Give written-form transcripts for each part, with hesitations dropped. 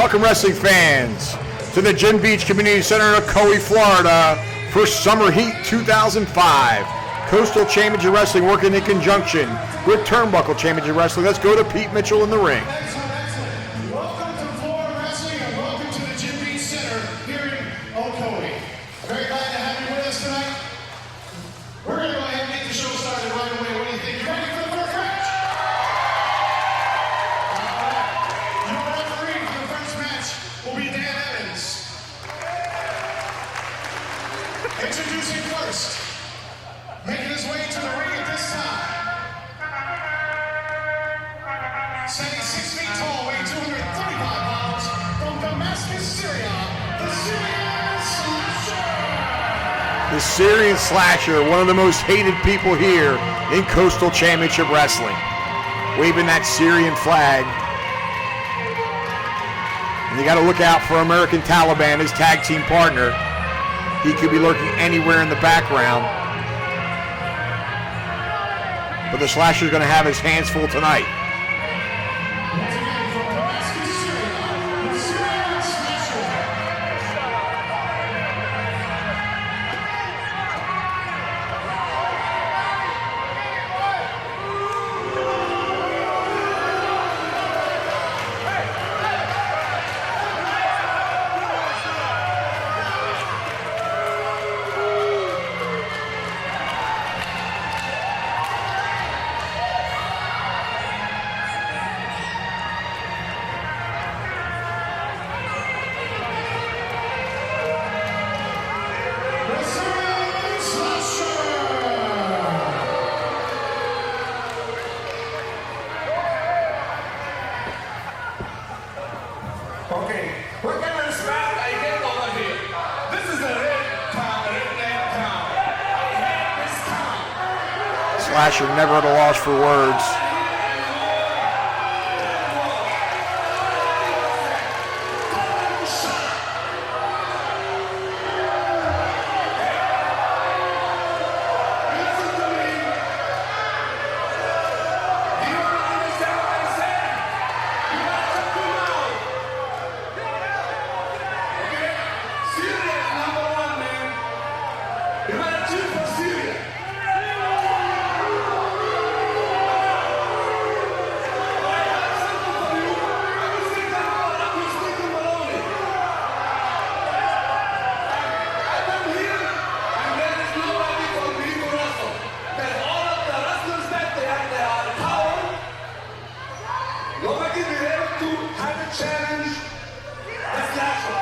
Welcome, wrestling fans, to the Gin Beach Community Center in Ocoee, Florida for Summer Heat 2005. Coastal Championship Wrestling working in conjunction with Turnbuckle Championship Wrestling. Let's go to Pete Mitchell in the ring. Welcome to Florida Wrestling and welcome to the Gin Beach Center here in Ocoee. Very glad to have you with us tonight. We're going to go ahead and get the show started right away. What do you think? You ready for the first match? Your referee for the first match will be Dan Evans. Introducing first, making his way to the ring at this time. Standing 6 feet tall, weighing 235 pounds, from Damascus, Syria, the Syrian Slasher! The Syrian Slasher, one of the most hated people here in Coastal Championship Wrestling. Waving that Syrian flag. And you got to look out for American Taliban, his tag team partner. He could be lurking anywhere in the background. But the Slasher's going to have his hands full tonight. Once again, from Damascus, Syria, the Syrian Slasher! Okay, what kind of respect I get over here? This is a red town, redneck town. I hate this town. Slasher never at a loss for words. Listen to me. You don't understand what I'm saying. You gotta shut your mouth. Okay? Syria is #1, man. You gotta choose for Syria. Challenge the Slasher.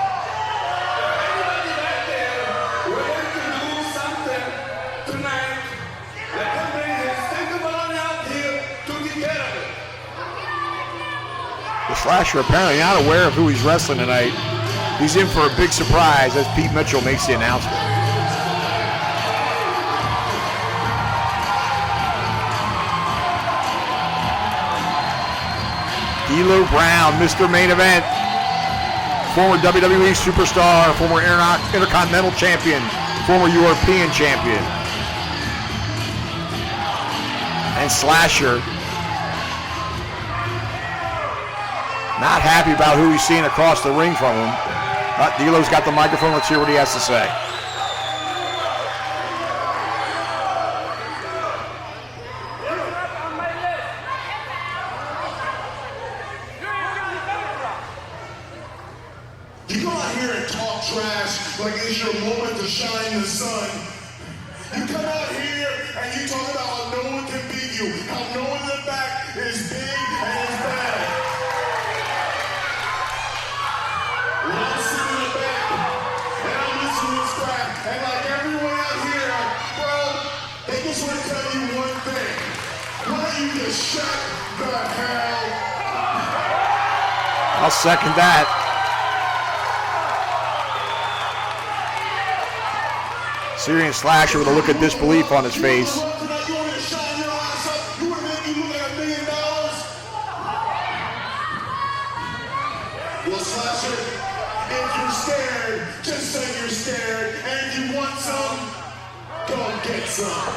Anybody back there willing to do something tonight that can bring his thinkable out here to take care of it? The Slasher apparently not aware of who he's wrestling tonight. He's in for a big surprise as Pete Mitchell makes the announcement. D'Lo Brown, Mr. Main Event. Former WWE superstar, former Intercontinental Champion, former European Champion. And Slasher, not happy about who he's seeing across the ring from him. But D'Lo's got the microphone. Let's hear what he has to say. You go out here and talk trash like it's your moment to shine the sun. You come out here and you talk about how no one can beat you, how no one in the back is big and is bad. Well, I'm sitting in the back and I'm listening to this crap, and like everyone out here, bro, they just want to tell you one thing. Why don't you just shut the hell up? I'll second that. Syrian Slasher with a look of disbelief on his face. You want me to shine your ass up? You want to make me look like $1 million? Well, Slasher, if you're scared, just say you're scared. And if you want some, go get some.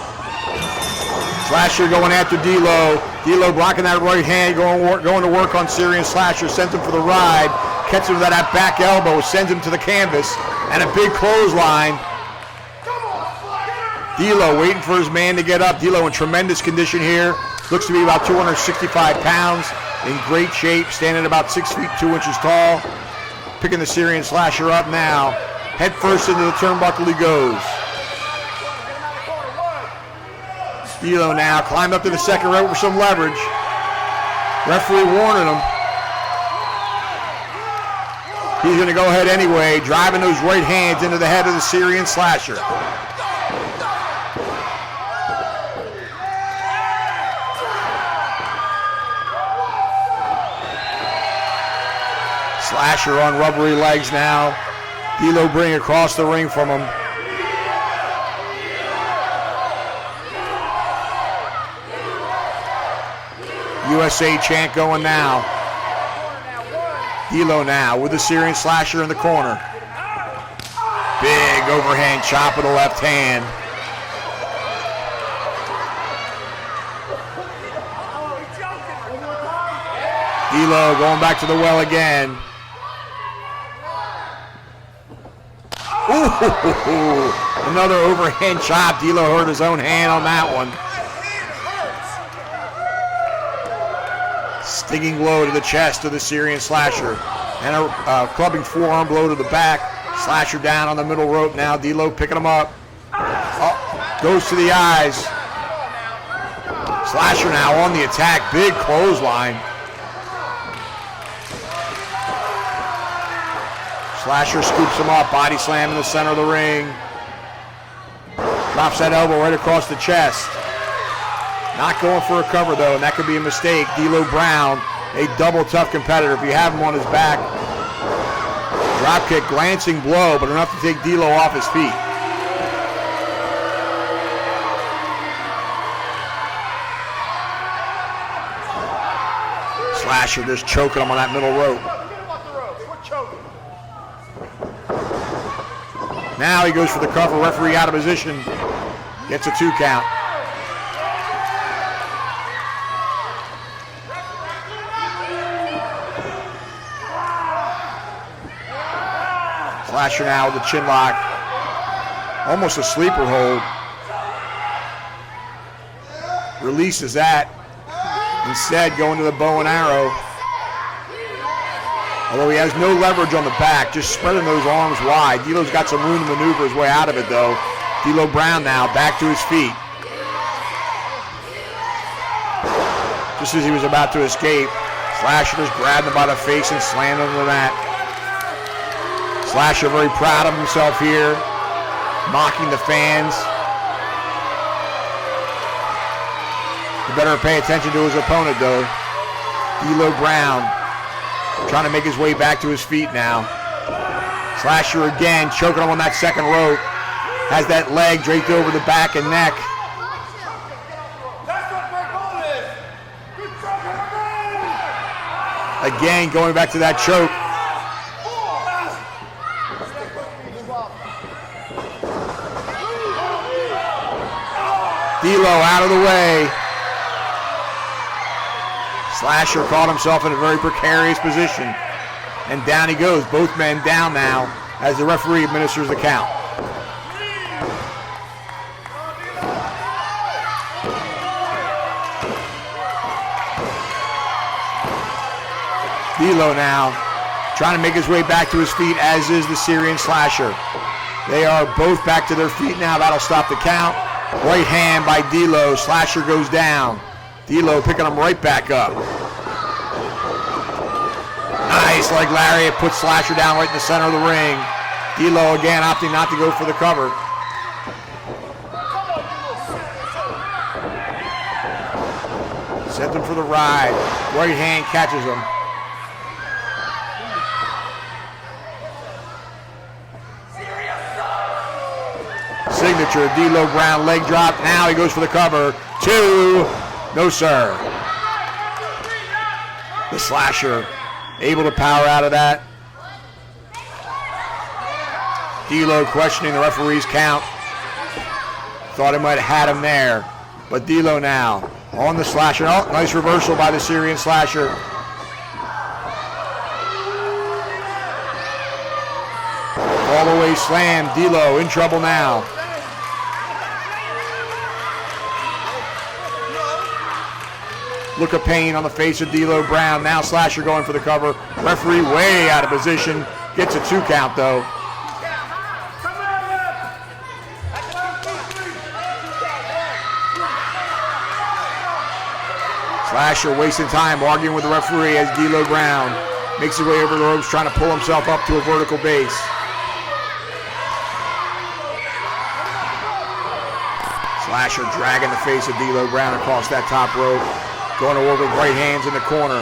Slasher going after D'Lo. D'Lo blocking that right hand, going to work on Syrian Slasher. Sent him for the ride. Catches him with that back elbow, sends him to the canvas, and a big clothesline. D'Lo waiting for his man to get up. D'Lo in tremendous condition here. Looks to be about 265 pounds. In great shape, standing about 6 feet 2 inches tall. Picking the Syrian Slasher up now. Head first into the turnbuckle he goes. D'Lo now climbed up to the second rope for some leverage. Referee warning him. He's going to go ahead anyway, driving those right hands into the head of the Syrian Slasher. Slasher on rubbery legs now. D'Lo bringing across the ring from him. USA chant going now. D'Lo now with the Syrian Slasher in the corner. Big overhand chop with the left hand. D'Lo going back to the well again. Ooh, another overhand chop. D'Lo hurt his own hand on that one. Stinging blow to the chest of the Syrian Slasher. And a clubbing forearm blow to the back. Slasher down on the middle rope now. D'Lo picking him up. Oh, goes to the eyes. Slasher now on the attack. Big clothesline. Slasher scoops him up. Body slam in the center of the ring. Drops that elbow right across the chest. Not going for a cover, though, and that could be a mistake. D'Lo Brown, a double tough competitor. If you have him on his back, drop kick, glancing blow, but enough to take D'Lo off his feet. Slasher just choking him on that middle rope. Now he goes for the cover. Referee out of position. Gets a 2 count. Slasher now with the chin lock. Almost a sleeper hold. Releases that. Instead, going to the bow and arrow. Although he has no leverage on the back, just spreading those arms wide. D'Lo's got some room to maneuver his way out of it, though. D'Lo Brown now back to his feet. Just as he was about to escape, Slasher just grabbed him by the face and slammed him to the mat. Slasher very proud of himself here, mocking the fans. He better pay attention to his opponent, though. D'Lo Brown trying to make his way back to his feet now. Slasher again, choking him on that second rope. Has that leg draped over the back and neck. Again, going back to that choke. D'Lo out of the way. Slasher caught himself in a very precarious position. And down he goes. Both men down now as the referee administers the count. D'Lo now trying to make his way back to his feet, as is the Syrian Slasher. They are both back to their feet now. That'll stop the count. Right hand by D'Lo. Slasher goes down. D'Lo picking him right back up. Nice leg lariat. Puts Slasher down right in the center of the ring. D'Lo again opting not to go for the cover. Sends him for the ride. Right hand catches him. Signature D'Lo Brown leg drop. Now he goes for the cover. 2. No, sir. The Slasher able to power out of that. D'Lo questioning the referee's count. Thought he might have had him there. But D'Lo now on the Slasher. Oh, nice reversal by the Syrian Slasher. Sideways slam. D'Lo in trouble now. Look of pain on the face of D'Lo Brown. Now Slasher going for the cover. Referee way out of position. Gets a 2 count though. Slasher wasting time arguing with the referee as D'Lo Brown makes his way over the ropes trying to pull himself up to a vertical base. Slasher dragging the face of D'Lo Brown across that top rope. Going to work with right hands in the corner.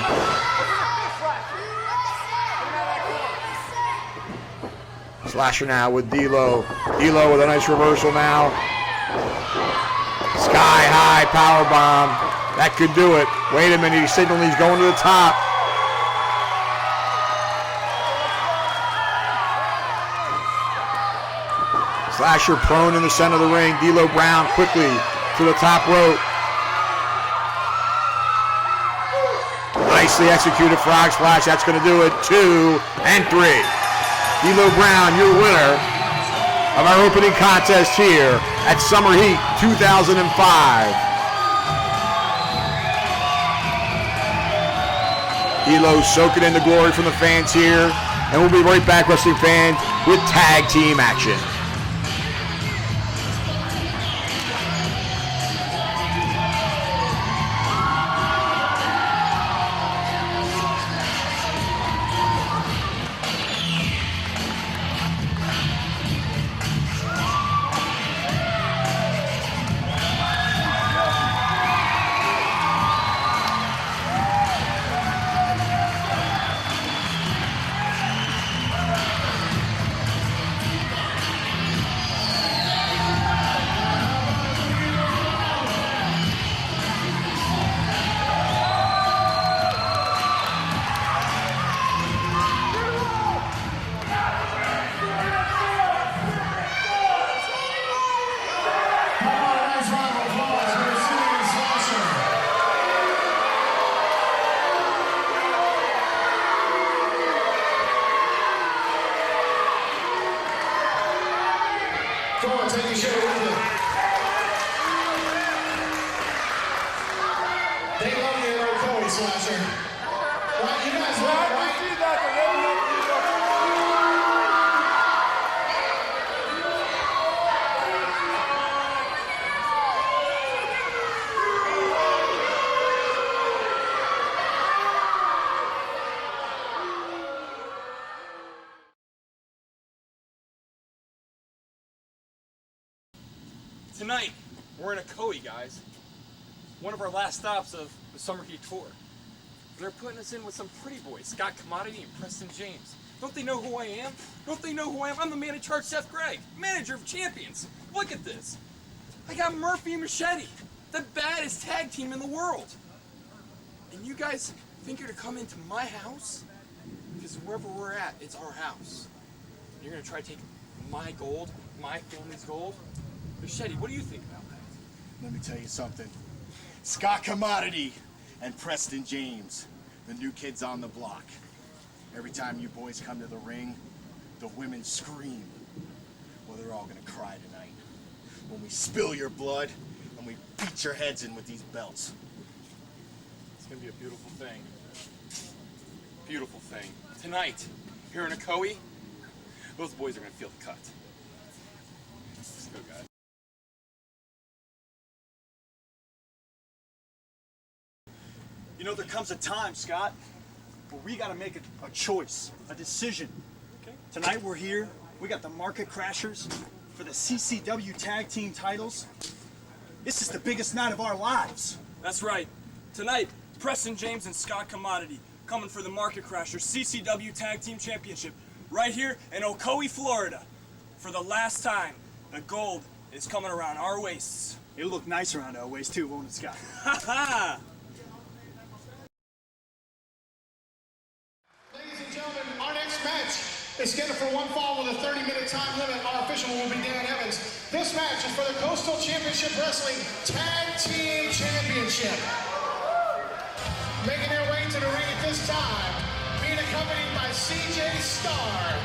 Slasher now with D'Lo. D'Lo with a nice reversal now. Sky high power bomb. That could do it. Wait a minute, he's signaling he's going to the top. Slasher prone in the center of the ring. D'Lo Brown quickly to the top rope. Nicely executed frog splash. That's going to do it. 2 and 3. D'Lo Brown, your winner of our opening contest here at Summer Heat 2005. D'Lo soaking in the glory from the fans here. And we'll be right back, wrestling fans, with tag team action. Tonight, we're in Ocoee, guys. One of our last stops of the Summer Heat tour. They're putting us in with some pretty boys, Scott Commodity and Preston James. Don't they know who I am? Don't they know who I am? I'm the man in charge, Seth Gregg, manager of champions. Look at this. I got Murphy and Machete, the baddest tag team in the world. And you guys think you're to come into my house? Because wherever we're at, it's our house. You're gonna try to take my gold, my family's gold? Machete, what do you think about that? Let me tell you something. Scott Commodity and Preston James, the new kids on the block. Every time you boys come to the ring, the women scream. Well, they're all gonna cry tonight when we spill your blood and we beat your heads in with these belts. It's gonna be a beautiful thing. Beautiful thing. Tonight, here in Ocoee, those boys are gonna feel the cut. Let's go, guys. You know, there comes a time, Scott, where we gotta make a choice, a decision. Okay. Tonight we're here, we got the Market Crashers for the CCW Tag Team Titles. This is the biggest night of our lives. That's right. Tonight, Preston James and Scott Commodity coming for the Market Crashers CCW Tag Team Championship right here in Ocoee, Florida. For the last time, the gold is coming around our waists. It'll look nice around our waist too, won't it, Scott? Ha ha! Ladies and gentlemen, our next match is scheduled for one fall with a 30-minute time limit. Our official will be Dan Evans. This match is for the Coastal Championship Wrestling Tag Team Championship. Making their way to the ring at this time, being accompanied by CJ Starr.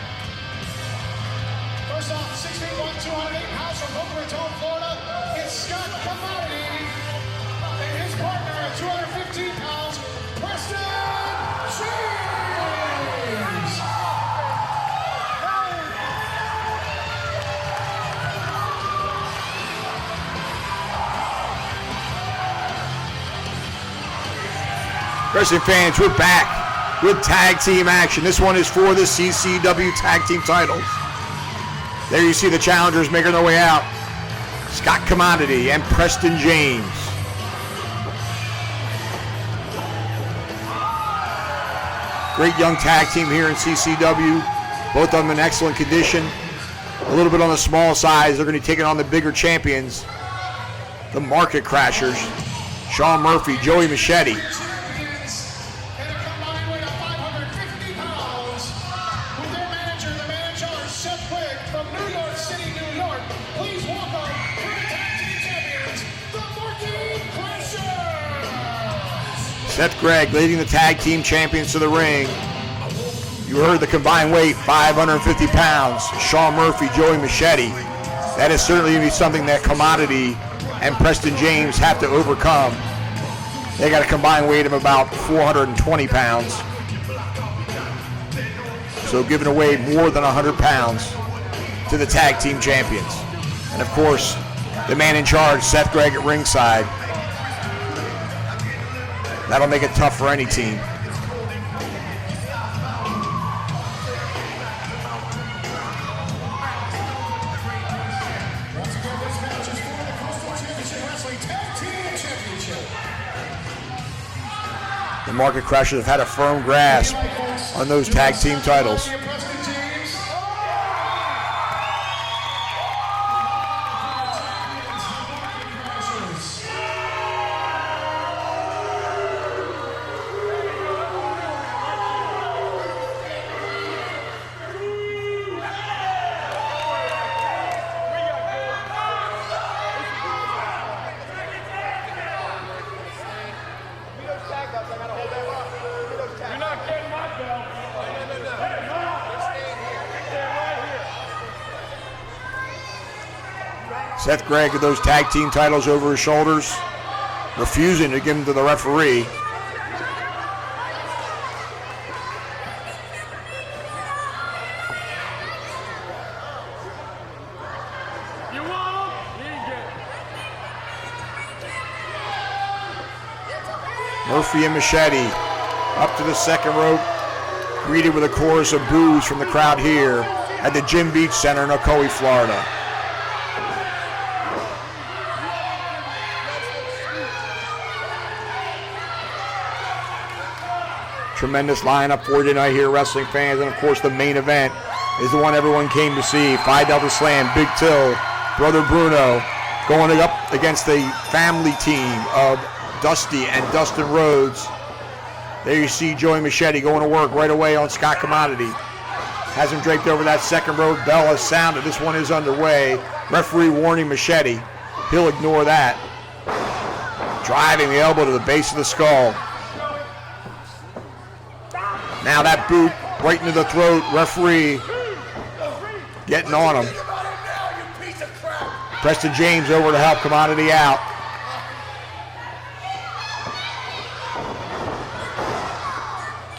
First off, 6'1", 208 pounds from Boca Raton, Florida, it's Scott Commodity. And his partner at 215 pounds, Preston James. Wrestling fans, we're back with tag team action. This one is for the CCW Tag Team Titles. There you see the challengers making their way out. Scott Commodity and Preston James. Great young tag team here in CCW. Both of them in excellent condition. A little bit on the small size. They're going to be taking on the bigger champions, the Market Crashers, Sean Murphy, Joey Machete. Seth Gregg leading the tag team champions to the ring. You heard the combined weight, 550 pounds. Sean Murphy, Joey Machete. That is certainly going to be something that Commodity and Preston James have to overcome. They got a combined weight of about 420 pounds. So giving away more than 100 pounds to the tag team champions. And of course, the man in charge, Seth Gregg at ringside. That'll make it tough for any team. Once again, this match is for the Coastal Championship Wrestling Tag Team Championship. The Market Crashers have had a firm grasp on those tag team titles. Seth Gregg with those tag team titles over his shoulders, refusing to give them to the referee. You want him? You get Murphy and Machete up to the second rope, greeted with a chorus of boos from the crowd here at the Jim Beach Center in Ocoee, Florida. Tremendous lineup for you tonight here, wrestling fans, and of course the main event is the one everyone came to see. Phi Delta Slam, Big Till, Brother Bruno, going up against the family team of Dusty and Dustin Rhodes. There you see Joey Machete going to work right away on Scott Commodity. Has him draped over that second rope. Bell has sounded. This one is underway. Referee warning Machete. He'll ignore that. Driving the elbow to the base of the skull. Now that boot right into the throat. Referee getting on him. Preston James over to help Commodity out.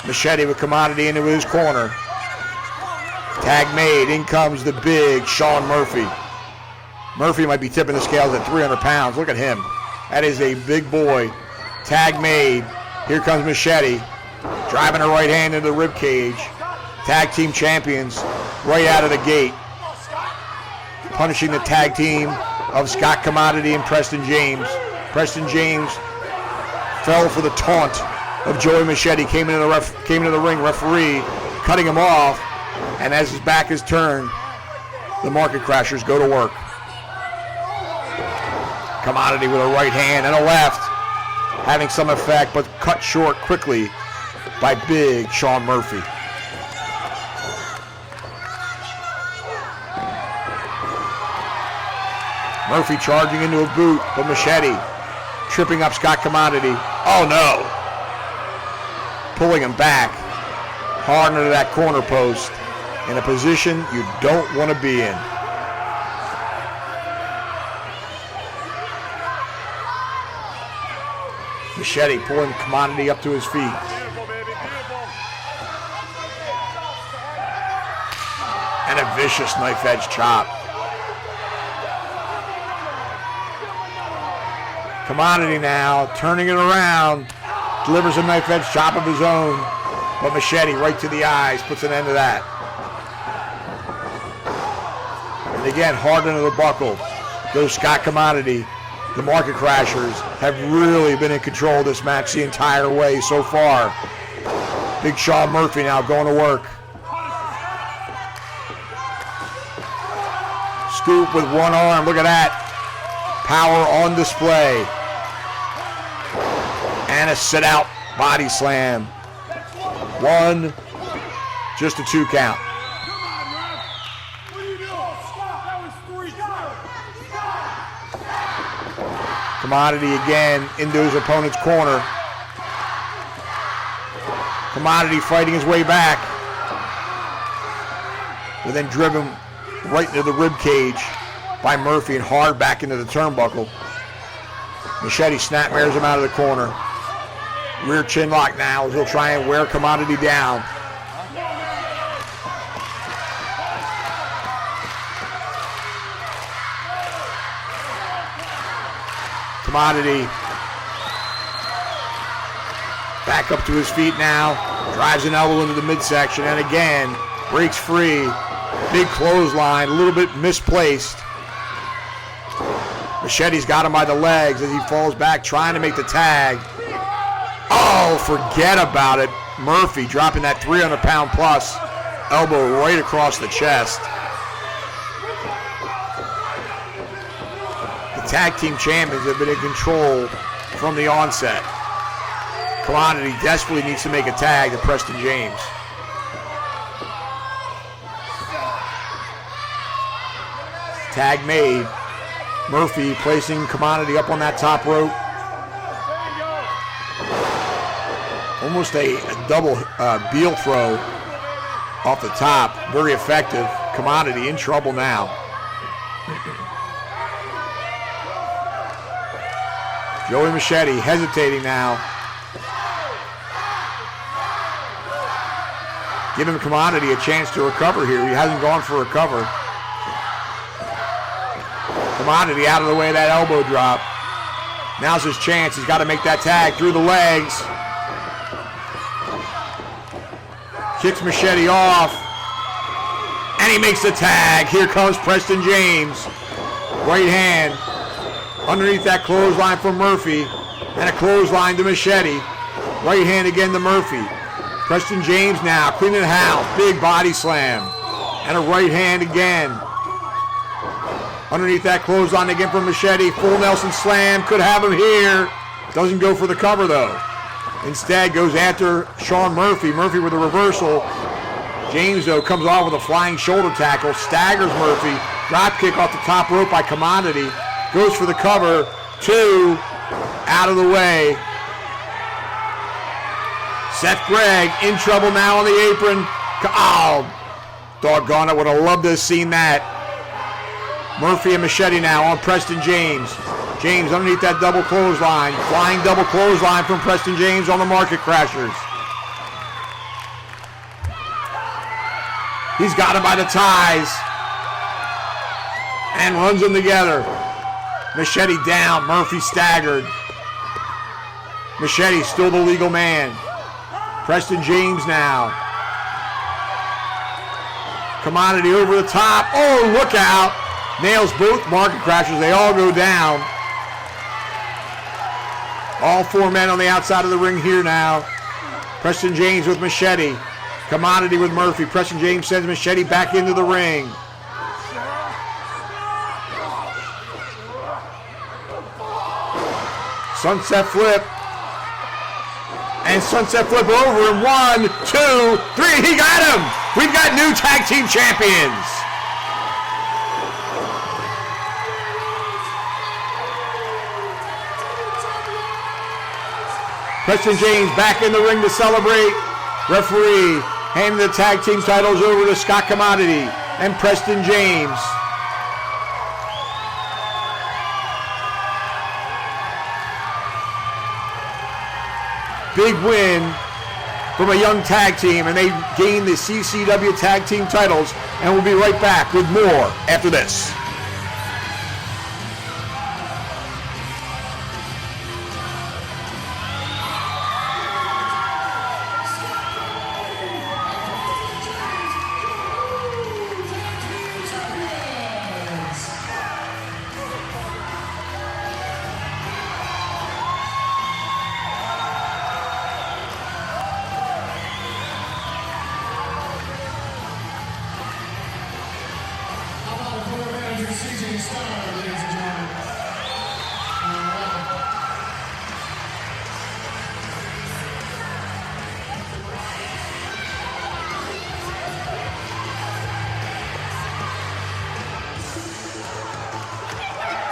Machete with Commodity into his corner. Tag made. In comes the big Sean Murphy. Murphy might be tipping the scales at 300 pounds. Look at him. That is a big boy. Tag made. Here comes Machete. Driving a right hand into the rib cage. Tag team champions right out of the gate. Punishing the tag team of Scott Commodity and Preston James. Preston James fell for the taunt of Joey Machete. Came into the ring. Referee cutting him off. And as his back is turned, the Market Crashers go to work. Commodity with a right hand and a left, having some effect, but cut short quickly by big Sean Murphy. Murphy charging into a boot, but Machete tripping up Scott Commodity. Oh no! Pulling him back hard into that corner post in a position you don't want to be in. Machete pulling Commodity up to his feet. And a vicious knife edge chop. Commodity now turning it around, delivers a knife edge chop of his own, but Machete right to the eyes puts an end to that. And again, hard into the buckle goes Scott Commodity. The Market Crashers have really been in control of this match the entire way so far. Big Sean Murphy now going to work. Scoop with one arm, look at that. Power on display. And a sit-out body slam. One, just a 2 count. Commodity again into his opponent's corner. Commodity fighting his way back. But then driven right into the rib cage by Murphy and hard back into the turnbuckle. Machete snapmares him out of the corner. Rear chin lock now as he'll try and wear Commodity down. Commodity back up to his feet now. Drives an elbow into the midsection and again breaks free. Big clothesline, a little bit misplaced. Machete's got him by the legs as he falls back trying to make the tag. Oh, forget about it. Murphy dropping that 300-pound plus elbow right across the chest. The tag team champions have been in control from the onset. Commodity desperately needs to make a tag to Preston James. Tag made. Murphy placing Commodity up on that top rope. Almost a double Beal throw off the top. Very effective. Commodity in trouble now. Joey Machete hesitating now. Giving Commodity a chance to recover here. He hasn't gone for a cover. Commodity out of the way of that elbow drop. Now's his chance. He's got to make that tag through the legs. Kicks Machete off. And he makes the tag. Here comes Preston James. Right hand. Underneath that clothesline from Murphy. And a clothesline to Machete. Right hand again to Murphy. Preston James now cleaning the house. Big body slam. And a right hand again. Underneath that clothesline again from Machete. Full Nelson slam. Could have him here. Doesn't go for the cover though. Instead goes after Sean Murphy. Murphy with a reversal. James though comes off with a flying shoulder tackle. Staggers Murphy. Drop kick off the top rope by Commodity. Goes for the cover. 2. Out of the way. Seth Gregg in trouble now on the apron. Oh, doggone it. Would have loved to have seen that. Murphy and Machete now on Preston James. James underneath that double clothesline. Flying double clothesline from Preston James on the Market Crashers. He's got him by the ties. And runs them together. Machete down. Murphy staggered. Machete still the legal man. Preston James now. Commodity over the top. Oh, look out. Nails both Market Crashers. They all go down. All 4 men on the outside of the ring here now. Preston James with Machete. Commodity with Murphy. Preston James sends Machete back into the ring. Sunset flip. And sunset flip over in 1, 2, 3. He got him. We've got new tag team champions. Preston James back in the ring to celebrate. Referee handing the tag team titles over to Scott Commodity and Preston James. big win from a young tag team, and they gain the CCW Tag Team titles, and we'll be right back with more after this.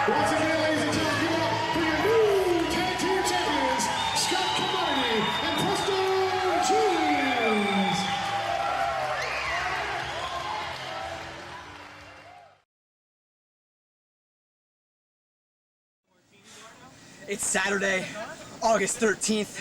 Once again, ladies and gentlemen, give it up for your new tag team champions, Scott Commodity and Preston James. It's Saturday, August 13th,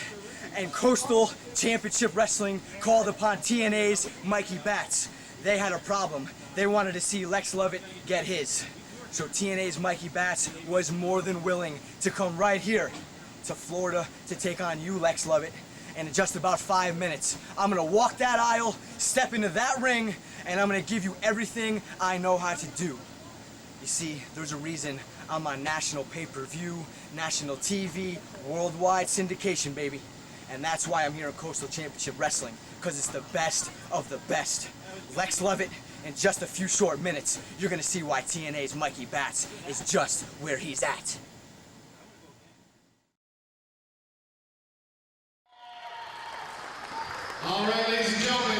and Coastal Championship Wrestling called upon TNA's Mikey Bats. They had a problem. They wanted to see Lex Lovett get his. So TNA's Mikey Bats was more than willing to come right here to Florida to take on you, Lex Lovett. And in just about 5 minutes, I'm gonna walk that aisle, step into that ring, and I'm gonna give you everything I know how to do. You see, there's a reason I'm on national pay-per-view, national TV, worldwide syndication, baby. And that's why I'm here in Coastal Championship Wrestling, because it's the best of the best. Lex Lovett, in just a few short minutes, you're gonna see why TNA's Mikey Bats is just where he's at. All right, ladies and gentlemen,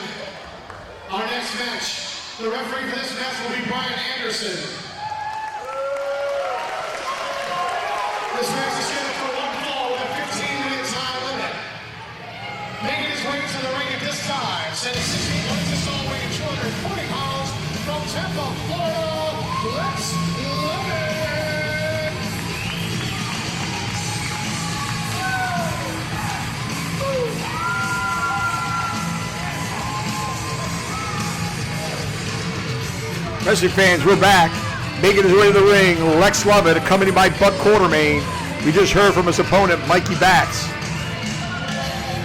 our next match. The referee for this match will be Brian Anderson. This match is scheduled for one fall with a 15-minute time limit. Making his way to the ring at this time, standing 16 inches tall, weighing 240 pounds, from Tampa, Florida, Lex Lovett. Wrestling fans, we're back. Making his way to the ring, Lex Lovett, accompanied by Buck Quartermain. We just heard from his opponent, Mikey Bats.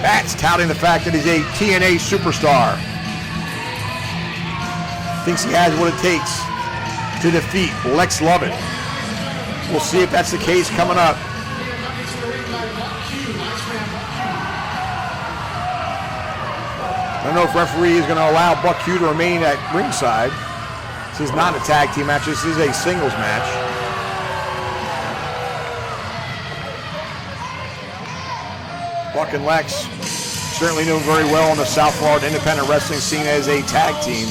Bats touting the fact that he's a TNA superstar. Thinks he has what it takes to defeat Lex Lovett. We'll see if that's the case coming up. I don't know if referee is going to allow Buck Q to remain at ringside. This is not a tag team match, this is a singles match. Buck and Lex, certainly known very well on the South Florida independent wrestling scene as a tag team,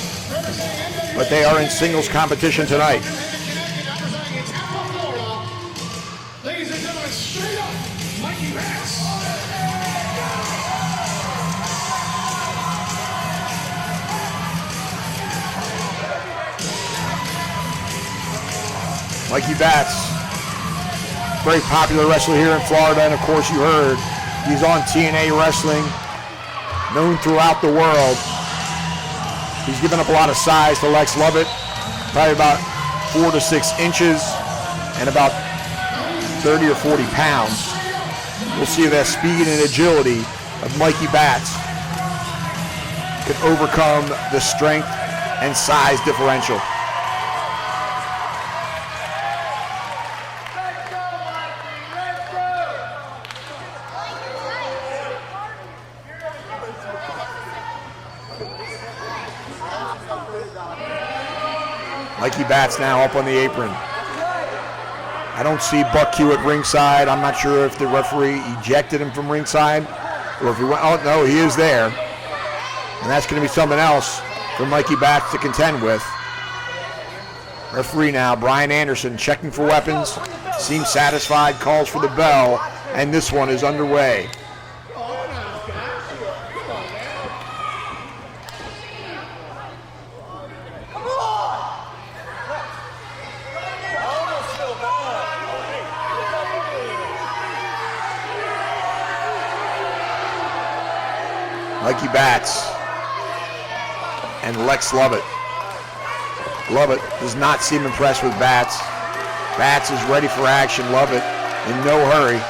but they are in singles competition tonight. Ladies and gentlemen, straight up, Mikey Bats. Mikey Bats, very popular wrestler here in Florida, and of course you heard he's on TNA Wrestling, known throughout the world. He's given up a lot of size to Lex Lovett, probably about 4 to 6 inches and about 30 or 40 pounds. We'll see if that speed and agility of Mikey Bats can overcome the strength and size differential. Mikey Bats now up on the apron. I don't see Buck Q at ringside. I'm not sure if the referee ejected him from ringside or if he went, oh no, he is there. And that's going to be something else for Mikey Bats to contend with. Referee now, Brian Anderson, checking for weapons. Seems satisfied, calls for the bell, and this one is underway. Mikey Batts and Lex Lovett. Lovett does not seem impressed with Batts. Batts is ready for action. Lovett in no hurry.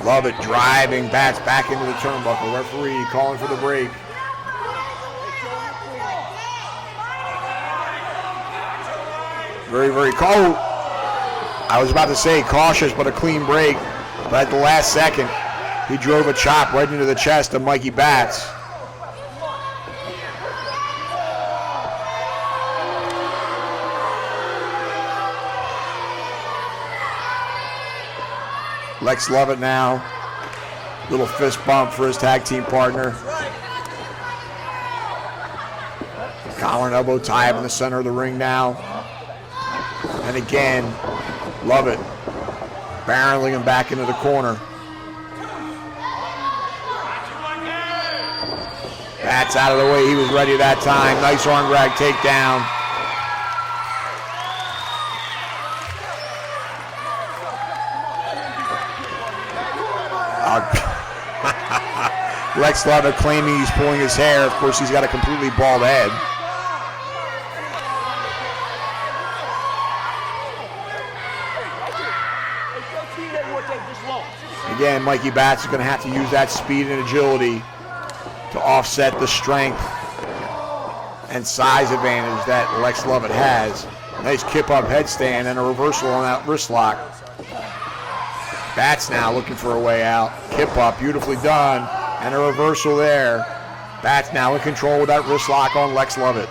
Lovett driving Batts back into the turnbuckle. Referee calling for the break. Very, very cold. I was about to say cautious, but a clean break. But at the last second, he drove a chop right into the chest of Mikey Batts. Lex Lovett now. Little fist bump for his tag team partner. Collar and elbow tie up in the center of the ring now. And again, Lovett barreling him back into the corner. Batts out of the way. He was ready that time. Nice arm drag takedown. Lex Lovett claiming he's pulling his hair. Of course, he's got a completely bald head. Again, Mikey Batts is going to have to use that speed and agility to offset the strength and size advantage that Lex Lovett has. Nice kip-up headstand and a reversal on that wrist lock. Batts now looking for a way out. Kip-up, beautifully done, and a reversal there. Batts now in control with that wrist lock on Lex Lovett.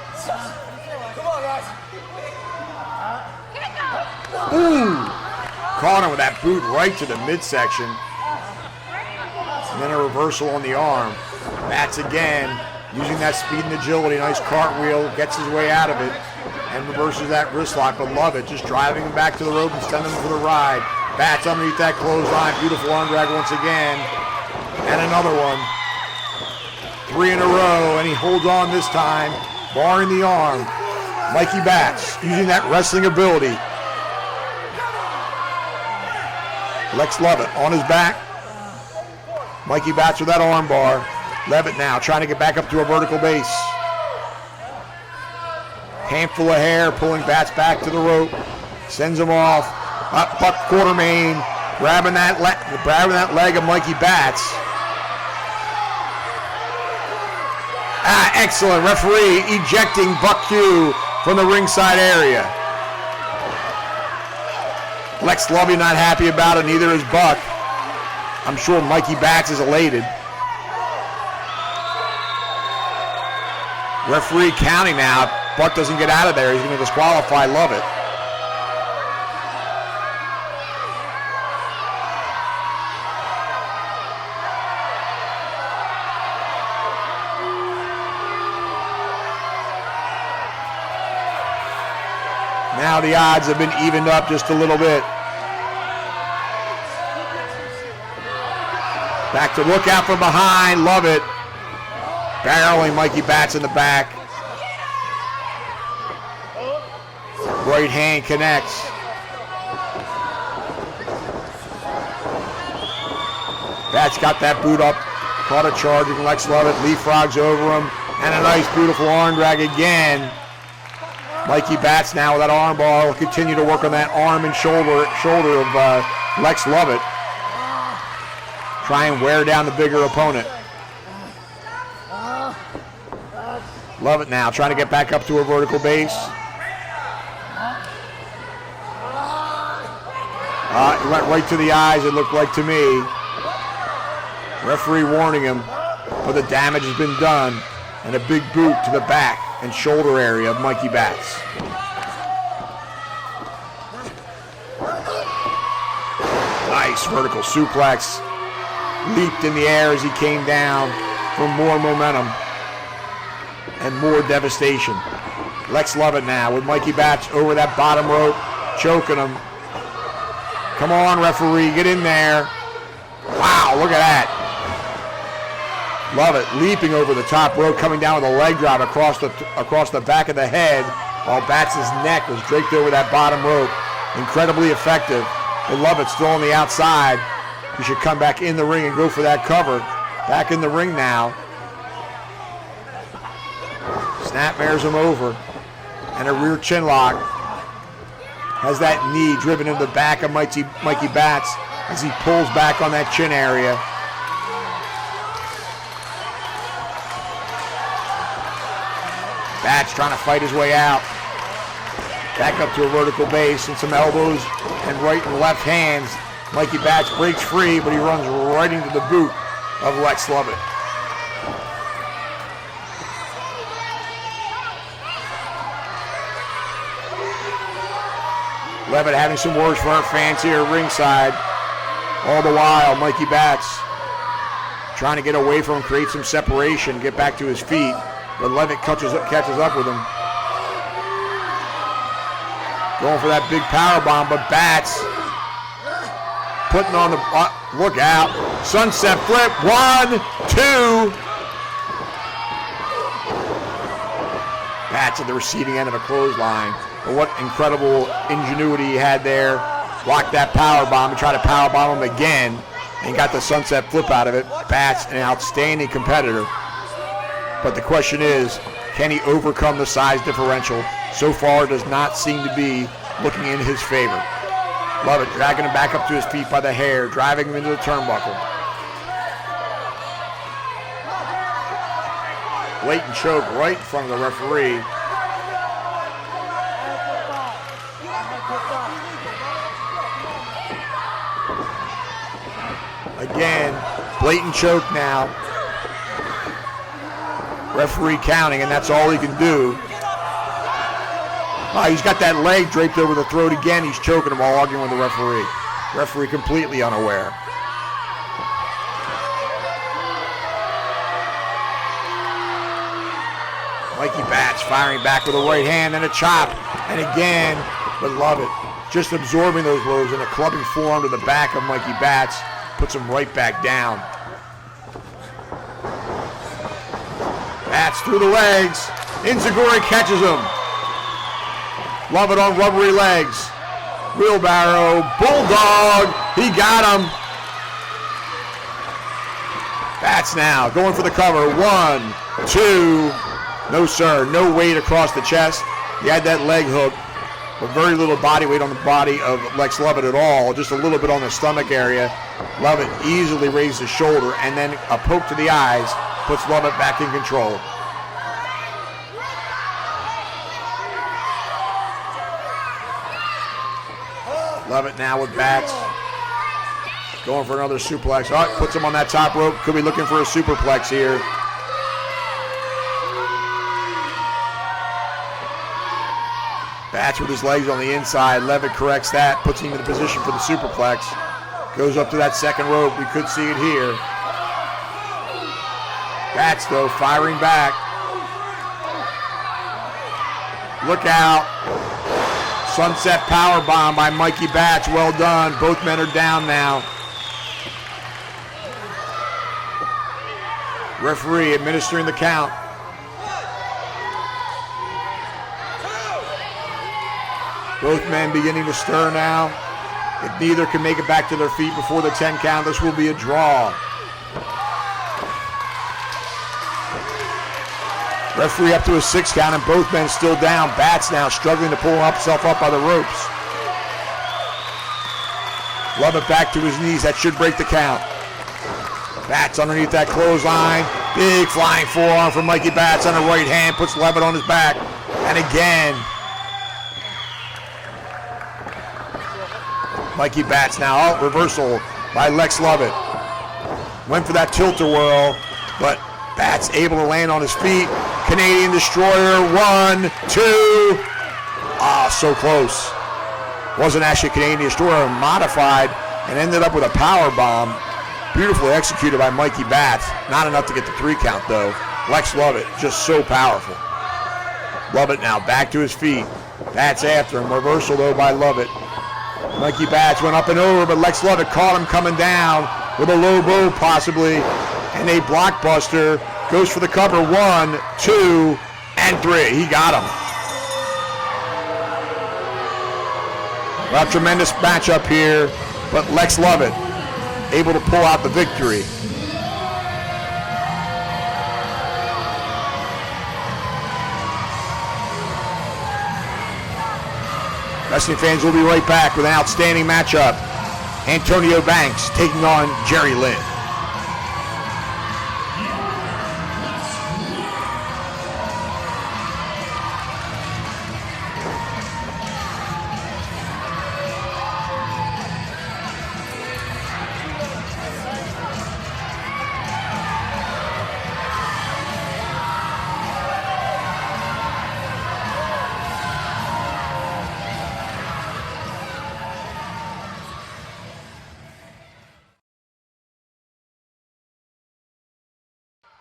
Ooh! Caught him with that boot right to the midsection. And then a reversal on the arm. Batts again, using that speed and agility. Nice cartwheel, gets his way out of it, and reverses that wrist lock. But Lovett just driving him back to the rope and sending him for the ride. Batts underneath that clothesline. Beautiful arm drag once again. And another one. 3 in a row, and he holds on this time, barring the arm. Mikey Batts using that wrestling ability. Lex Lovett on his back. Mikey Batts with that arm bar. Lovett now trying to get back up to a vertical base. Handful of hair pulling Batts back to the rope. Sends him off. Up buck quarter main. Grabbing that leg of Mikey Batts. Excellent. Referee ejecting Buck Q from the ringside area. Lex Lovett not happy about it, neither is Buck. I'm sure Mikey Batts is elated. Referee counting now. If Buck doesn't get out of there, he's going to disqualify Lovett. Now the odds have been evened up just a little bit. Back to look out from behind. Lovett barreling Mikey Batts in the back. Right hand connects. Batts got that boot up. Caught a charging Lex Lovett. Leapfrogs over him. And a nice, beautiful arm drag again. Mikey Batts now with that arm bar will continue to work on that arm and shoulder of Lex Lovett. Try and wear down the bigger opponent. Lovett now trying to get back up to a vertical base. He went right to the eyes, it looked like to me. Referee warning him, but the damage has been done. And a big boot to the back and shoulder area of Mikey Batts. Nice vertical suplex. Leaped in the air as he came down for more momentum and more devastation. Lex Lovett now with Mikey Batts over that bottom rope, choking him. Come on, referee, get in there. Wow, look at that. Lovett leaping over the top rope, coming down with a leg drop across the back of the head while Bats' neck was draped over that bottom rope. Incredibly effective. But Lovett still on the outside. He should come back in the ring and go for that cover. Back in the ring now. Snapmares him over. And a rear chin lock. Has that knee driven into the back of Mikey Bats as he pulls back on that chin area. Bats trying to fight his way out. Back up to a vertical base and some elbows and right and left hands. Mikey Bats breaks free, but he runs right into the boot of Lex Lovett. Lovett having some words for our fans here at ringside. All the while, Mikey Bats trying to get away from him, create some separation, get back to his feet. But Lovett catches up with him. Going for that big power bomb, but Bats putting on the, look out. Sunset flip, 1, 2. Bats at the receiving end of a clothesline. But what incredible ingenuity he had there. Blocked that power bomb and tried to power bomb him again and got the sunset flip out of it. Bats, an outstanding competitor. But the question is, can he overcome the size differential? So far, it does not seem to be looking in his favor. Lovett dragging him back up to his feet by the hair, driving him into the turnbuckle. Blatant choke right in front of the referee. Again, blatant choke now. Referee counting, and that's all he can do. Oh, he's got that leg draped over the throat again. He's choking him while arguing with the referee. Referee completely unaware. Mikey Bats firing back with a right hand and a chop. And again, but Lovett just absorbing those blows and a clubbing forearm to the back of Mikey Bats puts him right back down. Bats through the legs. Inzaguri catches him. Lovett on rubbery legs. Wheelbarrow, bulldog. He got him. Bats now going for the cover. 1, 2. No, sir. No weight across the chest. He had that leg hook, but very little body weight on the body of Lex Lovett at all. Just a little bit on the stomach area. Lovett easily raised his shoulder, and then a poke to the eyes puts Lovett back in control. Lovett now with Bats. Going for another suplex. Oh, puts him on that top rope. Could be looking for a superplex here. Bats with his legs on the inside. Lovett corrects that, puts him in the position for the superplex. Goes up to that second rope. We could see it here. Bats, though, firing back. Look out. Sunset power bomb by Mikey Bats. Well done. Both men are down now. Referee administering the count. Both men beginning to stir now. If neither can make it back to their feet before the 10 count, this will be a draw. Referee up to a 6 count, and both men still down. Bats now struggling to pull himself up by the ropes. Lovett back to his knees. That should break the count. Bats underneath that clothesline. Big flying forearm from Mikey Bats on the right hand. Puts Lovett on his back. And again, Mikey Bats now out. Reversal by Lex Lovett. Went for that tilt-a-whirl, but Bats able to land on his feet. Canadian Destroyer, 1, 2. Ah, so close. Wasn't actually a Canadian Destroyer, modified, and ended up with a power bomb. Beautifully executed by Mikey Bats. Not enough to get the 3 count, though. Lex Lovett, just so powerful. Lovett now back to his feet. Bats after him. Reversal, though, by Lovett. Mikey Bats went up and over, but Lex Lovett caught him coming down with a low blow, possibly, and a blockbuster. Goes for the cover. 1, 2, and 3. He got him. A tremendous matchup here, but Lex Lovett able to pull out the victory. Wrestling fans will be right back with an outstanding matchup. Antonio Banks taking on Jerry Lynn.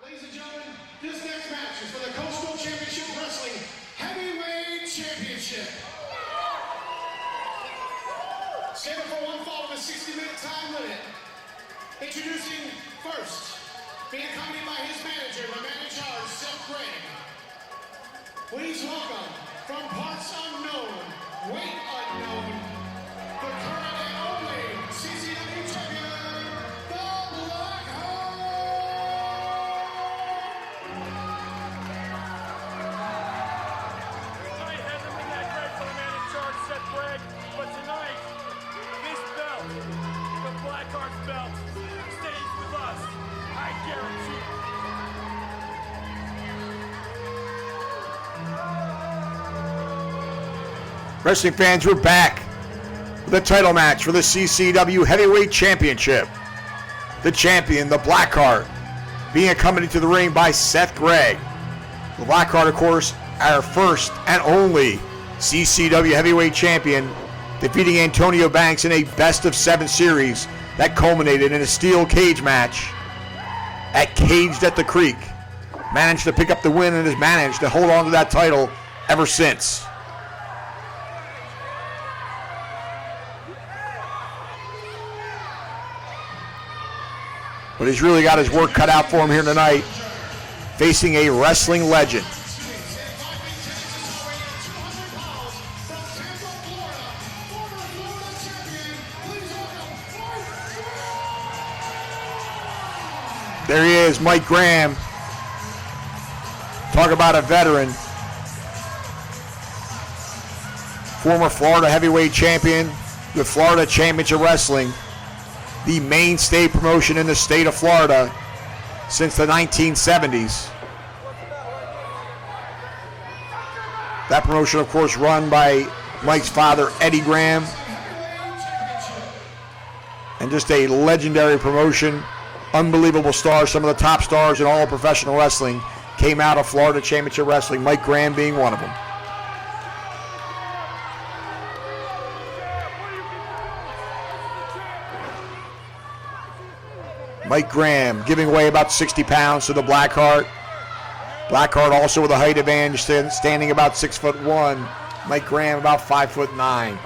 Ladies and gentlemen, this next match is for the Coastal Championship Wrestling Heavyweight Championship. Scheduled for one fall with a 60-minute time limit. Introducing first, being accompanied by his manager, the man in charge, Seth Gregg. Please welcome, from parts unknown, weight unknown, the current and only CCW champion, the Blackhart! Tonight hasn't been that great for the man in charge, Seth Gregg, but tonight, this belt, the Blackheart's belt, stays with us. I guarantee it. Wrestling fans, we're back with a title match for the CCW Heavyweight Championship. The champion, the Blackheart, being accompanied to the ring by Seth Gregg. The Blackheart, of course, our first and only CCW Heavyweight Champion, defeating Antonio Banks in a best-of-7 series that culminated in a steel cage match at Caged at the Creek. Managed to pick up the win and has managed to hold on to that title ever since. But he's really got his work cut out for him here tonight, facing a wrestling legend. There he is, Mike Graham. Talk about a veteran. Former Florida heavyweight champion with Florida Championship Wrestling, the mainstay promotion in the state of Florida since the 1970s. That promotion, of course, run by Mike's father, Eddie Graham. And just a legendary promotion. Unbelievable stars. Some of the top stars in all of professional wrestling came out of Florida Championship Wrestling, Mike Graham being one of them. Mike Graham giving away about 60 pounds to the Blackheart. Blackheart also with a height advantage, standing about 6'1". Mike Graham about 5'9".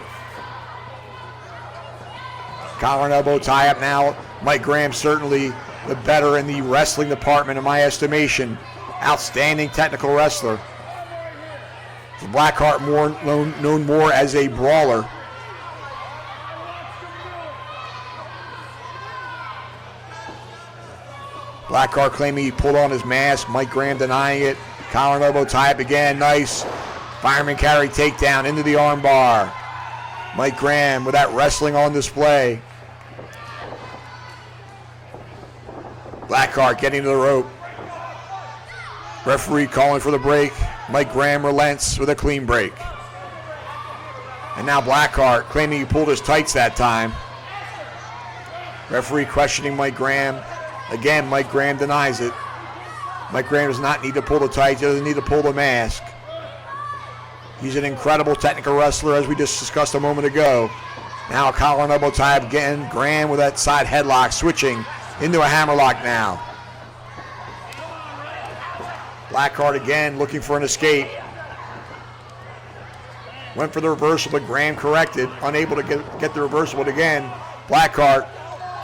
Collar and elbow tie up now. Mike Graham certainly the better in the wrestling department in my estimation. Outstanding technical wrestler. The Blackheart known more as a brawler. Blackheart claiming he pulled on his mask. Mike Graham denying it. Collar and elbow tie up again. Nice. Fireman carry takedown into the arm bar. Mike Graham with that wrestling on display. Blackheart getting to the rope. Referee calling for the break. Mike Graham relents with a clean break. And now Blackheart claiming he pulled his tights that time. Referee questioning Mike Graham. Again, Mike Graham denies it. Mike Graham does not need to pull the tights. He doesn't need to pull the mask. He's an incredible technical wrestler, as we just discussed a moment ago. Now a collar and elbow tie up again. Graham with that side headlock, switching into a hammerlock now. Blackheart again looking for an escape. Went for the reversal, but Graham corrected. Unable to get the reversal, but again, Blackheart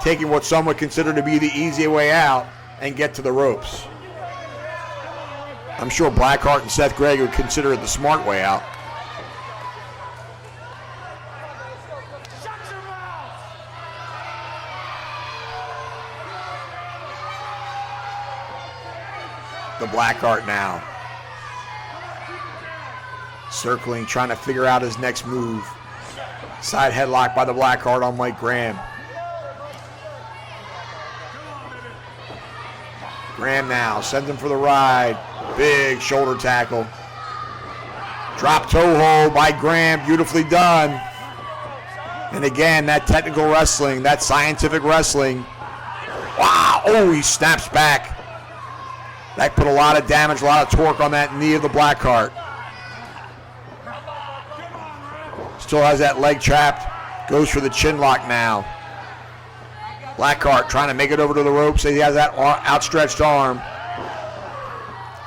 taking what some would consider to be the easy way out and get to the ropes. I'm sure Blackheart and Seth Gregg would consider it the smart way out. the Blackhart now. Circling, trying to figure out his next move. Side headlock by the Blackhart on Mike Graham. Graham now sends him for the ride. Big shoulder tackle. Drop toe hold by Graham, beautifully done. And again, that technical wrestling, that scientific wrestling. Wow, oh, he snaps back. That put a lot of damage, a lot of torque on that knee of the Blackhart. Still has that leg trapped. Goes for the chin lock now. Blackhart trying to make it over to the ropes. He has that outstretched arm.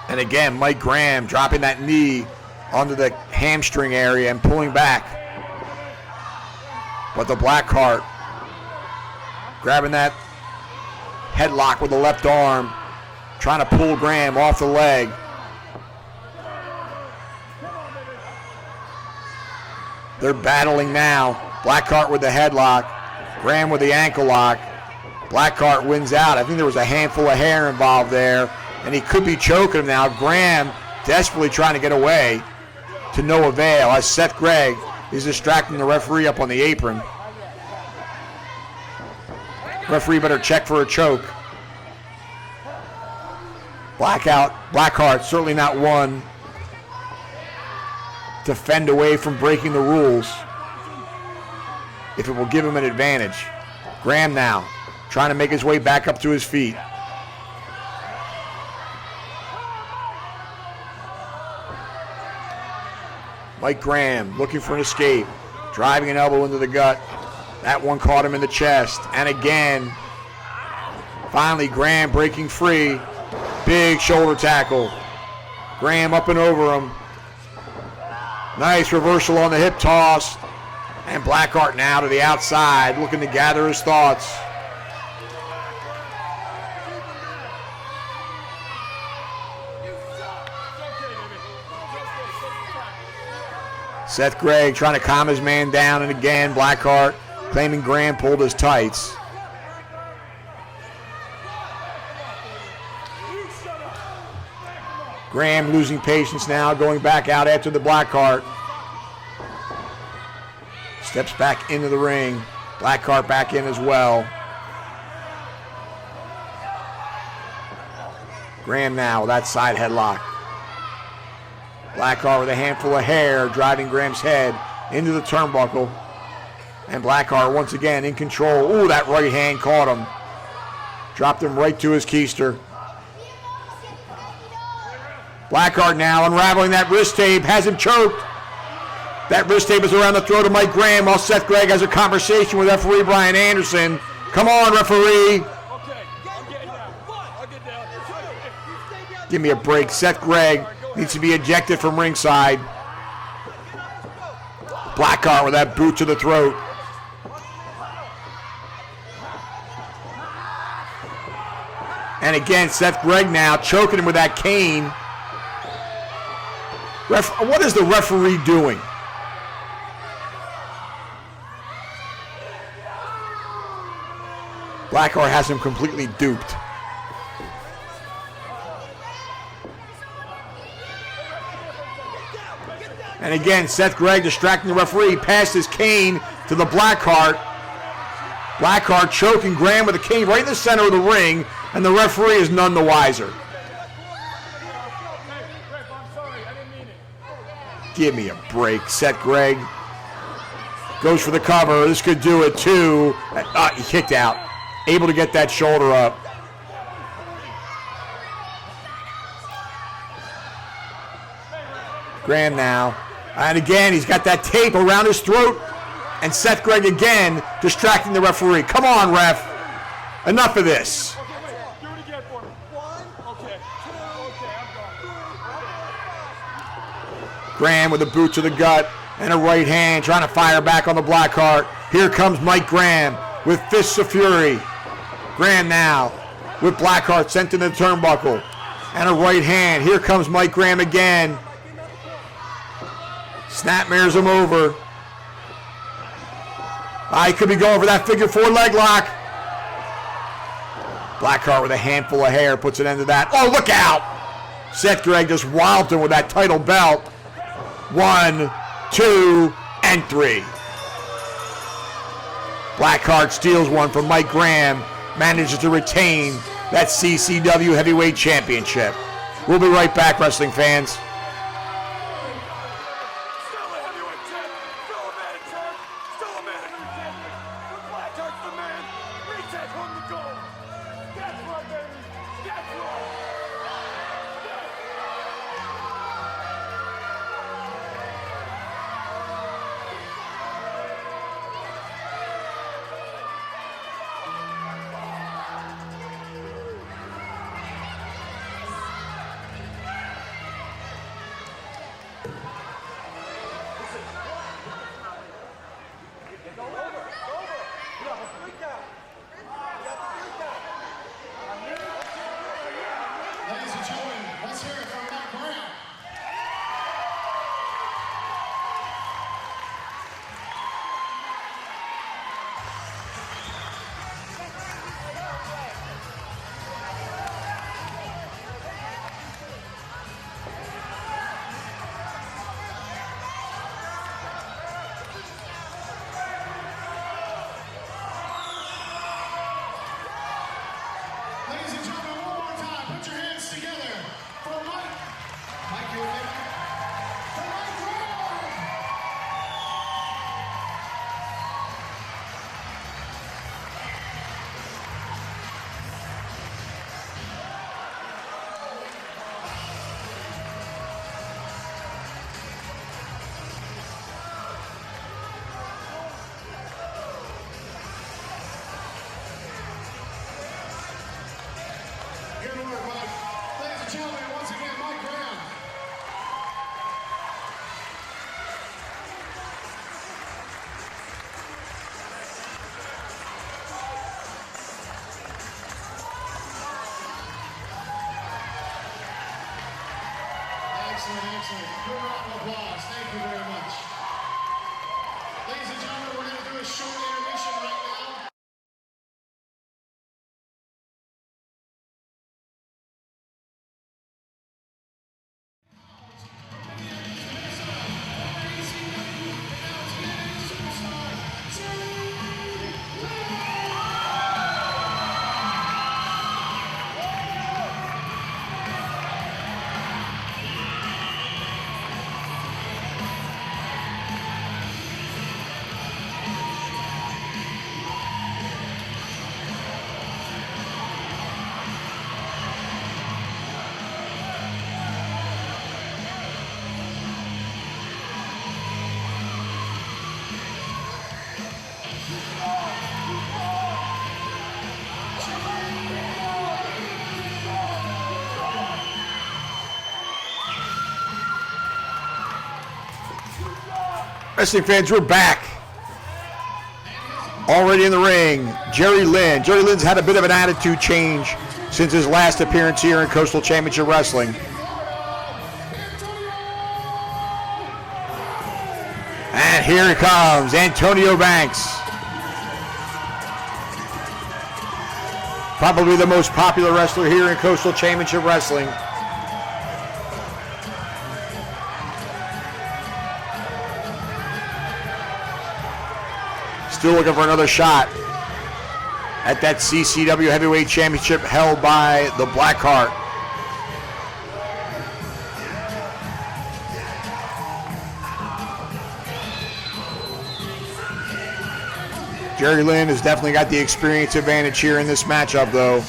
And again, Mike Graham dropping that knee onto the hamstring area and pulling back. But the Blackhart grabbing that headlock with the left arm, trying to pull Graham off the leg. They're battling now. Blackhart with the headlock, Graham with the ankle lock. Blackhart wins out. I think there was a handful of hair involved there, and he could be choking him now. Graham desperately trying to get away, to no avail, as Seth Gregg is distracting the referee up on the apron. Referee better check for a choke. Blackhart certainly not one to fend away from breaking the rules if it will give him an advantage. Graham now trying to make his way back up to his feet. Mike Graham looking for an escape, driving an elbow into the gut. That one caught him in the chest. And again, finally Graham breaking free. Big shoulder tackle. Graham up and over him. Nice reversal on the hip toss. And Blackhart now to the outside, looking to gather his thoughts. Seth Gregg trying to calm his man down, and again, Blackhart claiming Graham pulled his tights. Graham losing patience now, going back out after the Blackhart. Steps back into the ring. Blackhart back in as well. Graham now with that side headlock. Blackhart with a handful of hair, driving Graham's head into the turnbuckle. And Blackhart once again in control. Ooh, that right hand caught him. Dropped him right to his keister. Blackhart now unraveling that wrist tape, has him choked. That wrist tape is around the throat of Mike Graham while Seth Gregg has a conversation with referee Brian Anderson. Come on, referee. Give me a break. Seth Gregg needs to be ejected from ringside. Blackhart with that boot to the throat. And again, Seth Gregg now choking him with that cane. What is the referee doing? Blackhart has him completely duped. And again, Seth Gregg distracting the referee, passed his cane to the Blackhart. Blackhart choking Graham with a cane right in the center of the ring, and the referee is none the wiser. Give me a break. Seth Gregg goes for the cover. This could do it too. He kicked out. Able to get that shoulder up. Graham now. And again, he's got that tape around his throat. And Seth Gregg again distracting the referee. Come on, ref. Enough of this. Do it again for me. Okay. Graham with a boot to the gut and a right hand trying to fire back on the Blackhart. Here comes Mike Graham with fists of fury. Graham now with Blackhart sent to the turnbuckle and a right hand. Here comes Mike Graham again. Snapmares him over. He could be going for that figure four leg lock. Blackhart with a handful of hair puts an end to that. Oh, look out! Seth Greg just walloped him with that title belt. 1, 2, and 3. Blackheart steals one from Mike Graham, manages to retain that CCW Heavyweight Championship. We'll be right back, wrestling fans. Still a heavyweight champ, still a man champ, still a mandatory champion. The Blackheart's the man. We take home the gold. That's right, baby. That's right. Ladies and gentlemen, let's hear it from Mike Graham. Ladies and gentlemen, one more time, put your hands together for Mike. Mike, you okay? For Mike Graham. Good work, Mike. Ladies and gentlemen, once again, Mike Graham. Excellent, excellent. Good round of applause. Thank you very much. Ladies and gentlemen, we're going to do a short intermission right now. Wrestling fans, we're back. Already in the ring, Jerry Lynn. Jerry Lynn's had a bit of an attitude change since his last appearance here in Coastal Championship Wrestling. And here it comes, Antonio Banks. Probably the most popular wrestler here in Coastal Championship Wrestling. Still looking for another shot at that CCW Heavyweight Championship held by the Blackheart. Jerry Lynn has definitely got the experience advantage here in this matchup, though.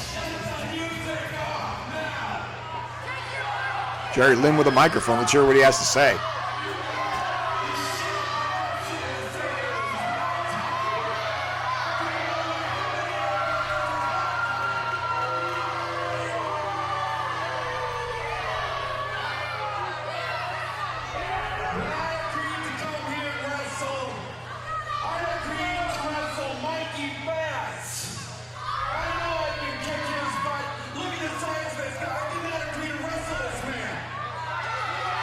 Jerry Lynn with a microphone. Let's hear what he has to say.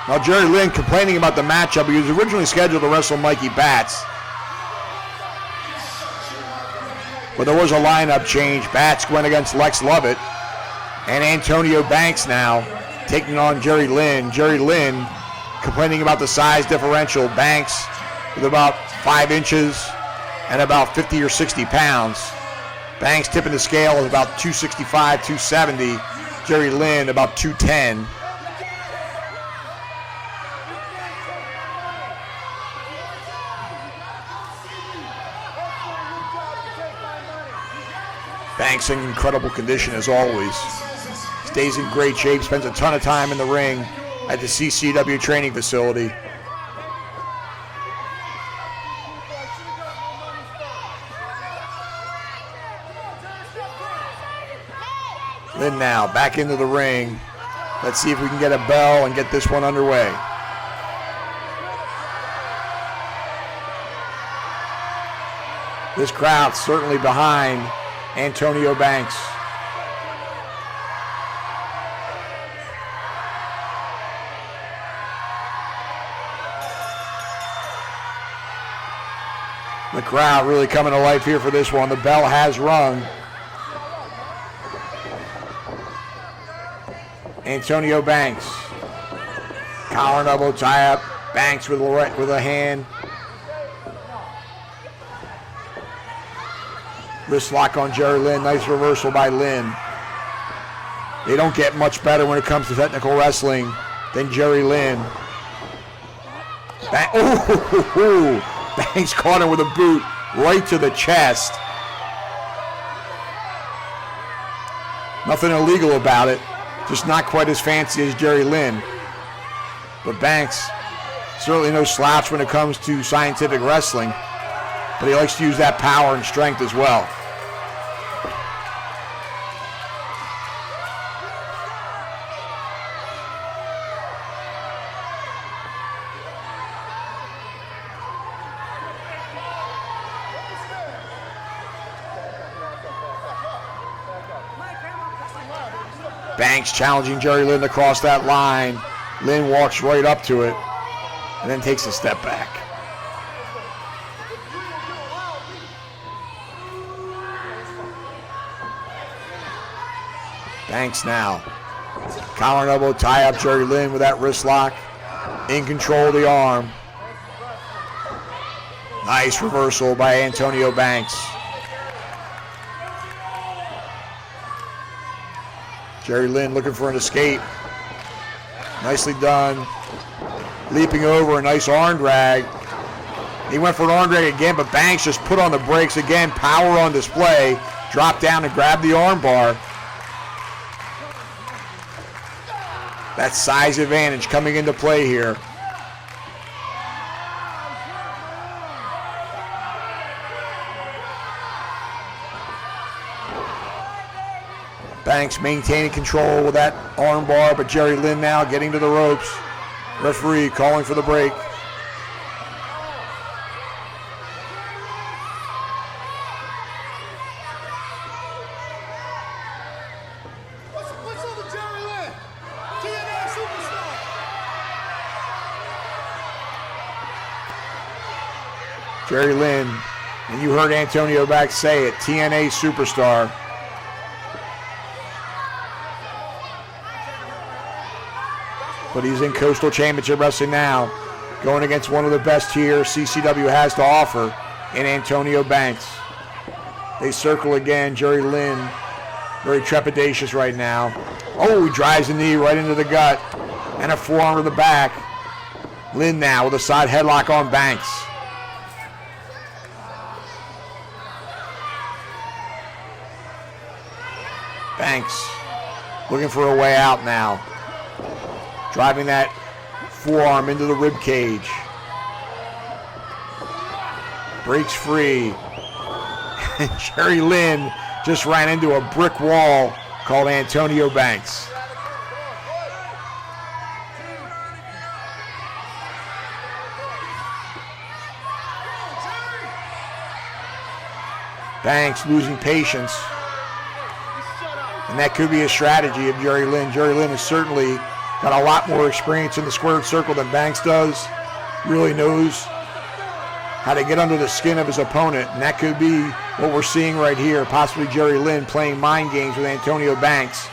Now, Jerry Lynn complaining about the matchup. He was originally scheduled to wrestle Mikey Batts, but there was a lineup change. Batts went against Lex Lovett, and Antonio Banks now taking on Jerry Lynn. Jerry Lynn complaining about the size differential. Banks with about 5 inches and about 50 or 60 pounds. Banks tipping the scale is about 265, 270. Jerry Lynn about 210. Banks in incredible condition as always. Stays in great shape, spends a ton of time in the ring at the CCW Training Facility. Lynn now back into the ring. Let's see if we can get a bell and get this one underway. This crowd's certainly behind Antonio Banks. The crowd really coming to life here for this one. The bell has rung. Antonio Banks. Collar and elbow tie up. Banks with a hand. Wrist lock on Jerry Lynn. Nice reversal by Lynn. They don't get much better when it comes to technical wrestling than Jerry Lynn. Banks caught him with a boot right to the chest. Nothing illegal about it. Just not quite as fancy as Jerry Lynn. But Banks, certainly no slouch when it comes to scientific wrestling. But he likes to use that power and strength as well. Banks challenging Jerry Lynn to cross that line. Lynn walks right up to it and then takes a step back. Banks now. Collar and elbow tie up Jerry Lynn with that wrist lock. In control of the arm. Nice reversal by Antonio Banks. Jerry Lynn looking for an escape. Nicely done. Leaping over a nice arm drag. He went for an arm drag again, but Banks just put on the brakes again. Power on display. Dropped down and grabbed the arm bar. That size advantage coming into play here. Banks maintaining control with that arm bar, but Jerry Lynn now getting to the ropes. Referee calling for the break. What's up with Jerry Lynn? TNA superstar. Jerry Lynn, and you heard Antonio Banks say it, TNA superstar. But he's in Coastal Championship Wrestling now, going against one of the best here CCW has to offer in Antonio Banks. They circle again. Jerry Lynn, very trepidatious right now. Oh, he drives the knee right into the gut and a forearm to the back. Lynn now with a side headlock on Banks. Banks looking for a way out now. Driving that forearm into the rib cage. Breaks free. Jerry Lynn just ran into a brick wall called Antonio Banks. Banks losing patience. And that could be a strategy of Jerry Lynn. Jerry Lynn has certainly got a lot more experience in the squared circle than Banks does. Really knows how to get under the skin of his opponent. And that could be what we're seeing right here. Possibly Jerry Lynn playing mind games with Antonio Banks,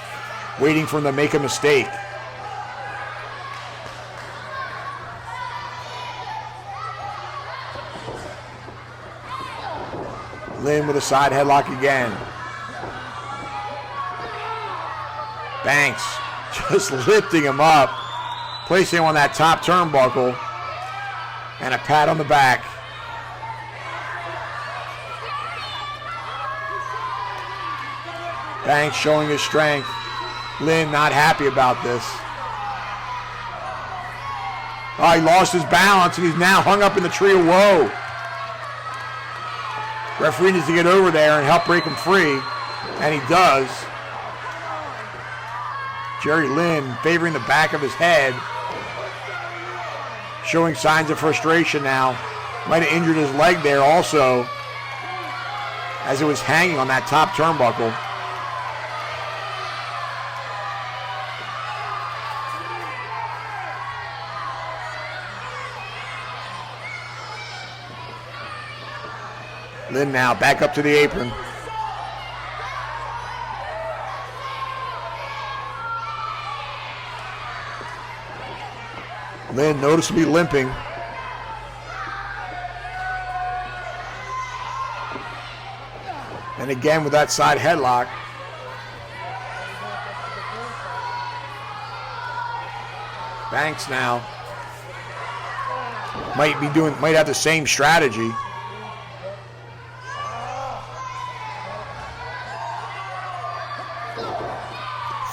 waiting for him to make a mistake. Lynn with a side headlock again. Banks just lifting him up, placing him on that top turnbuckle, and a pat on the back. Banks showing his strength. Lynn not happy about this. Oh, he lost his balance and he's now hung up in the tree of woe. Referee needs to get over there and help break him free, and he does. Jerry Lynn favoring the back of his head, showing signs of frustration now. Might have injured his leg there also, as it was hanging on that top turnbuckle. Lynn now back up to the apron. Lynn noticeably limping. And again with that side headlock. Banks now might have the same strategy.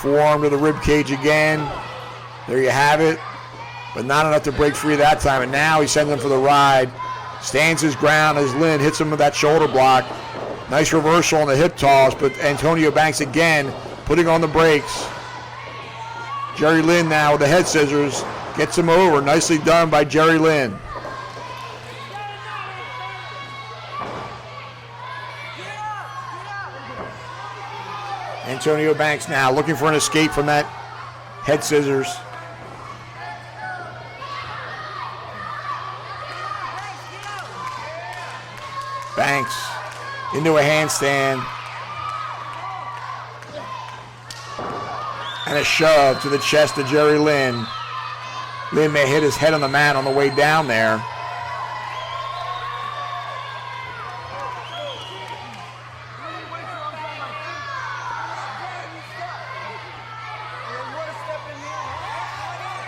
Forearm to the rib cage again. There you have it. But not enough to break free that time. And now he sends him for the ride. Stands his ground as Lynn hits him with that shoulder block. Nice reversal on the hip toss, but Antonio Banks again putting on the brakes. Jerry Lynn now with the head scissors. Gets him over. Nicely done by Jerry Lynn. Antonio Banks now looking for an escape from that head scissors. Banks into a handstand. And a shove to the chest of Jerry Lynn. Lynn may hit his head on the mat on the way down there.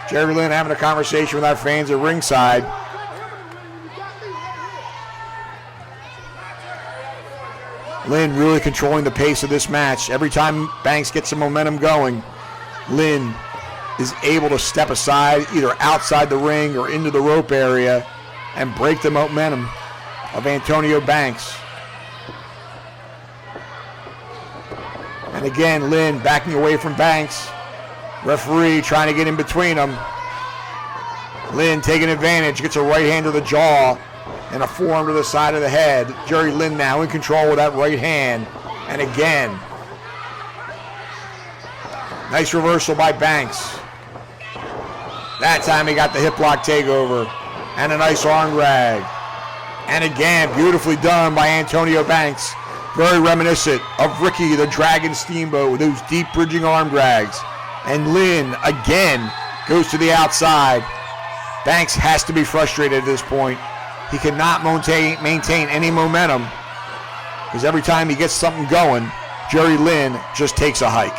Jerry Lynn having a conversation with our fans at ringside. Lynn really controlling the pace of this match. Every time Banks gets some momentum going, Lynn is able to step aside either outside the ring or into the rope area and break the momentum of Antonio Banks. And again, Lynn backing away from Banks. Referee trying to get in between them. Lynn taking advantage, gets a right hand to the jaw and a forearm to the side of the head. Jerry Lynn now in control with that right hand. And again, nice reversal by Banks. That time he got the hip lock takeover and a nice arm drag. And again, beautifully done by Antonio Banks. Very reminiscent of Ricky the Dragon Steamboat with those deep bridging arm drags. And Lynn again goes to the outside. Banks has to be frustrated at this point. He cannot maintain any momentum because every time he gets something going, Jerry Lynn just takes a hike.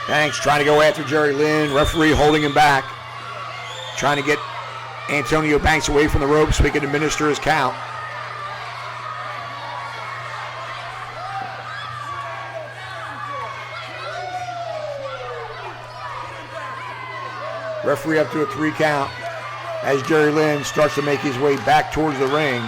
Banks trying to go after Jerry Lynn. Referee holding him back. Trying to get Antonio Banks away from the ropes so he can administer his count. Referee up to a 3 count as Jerry Lynn starts to make his way back towards the ring.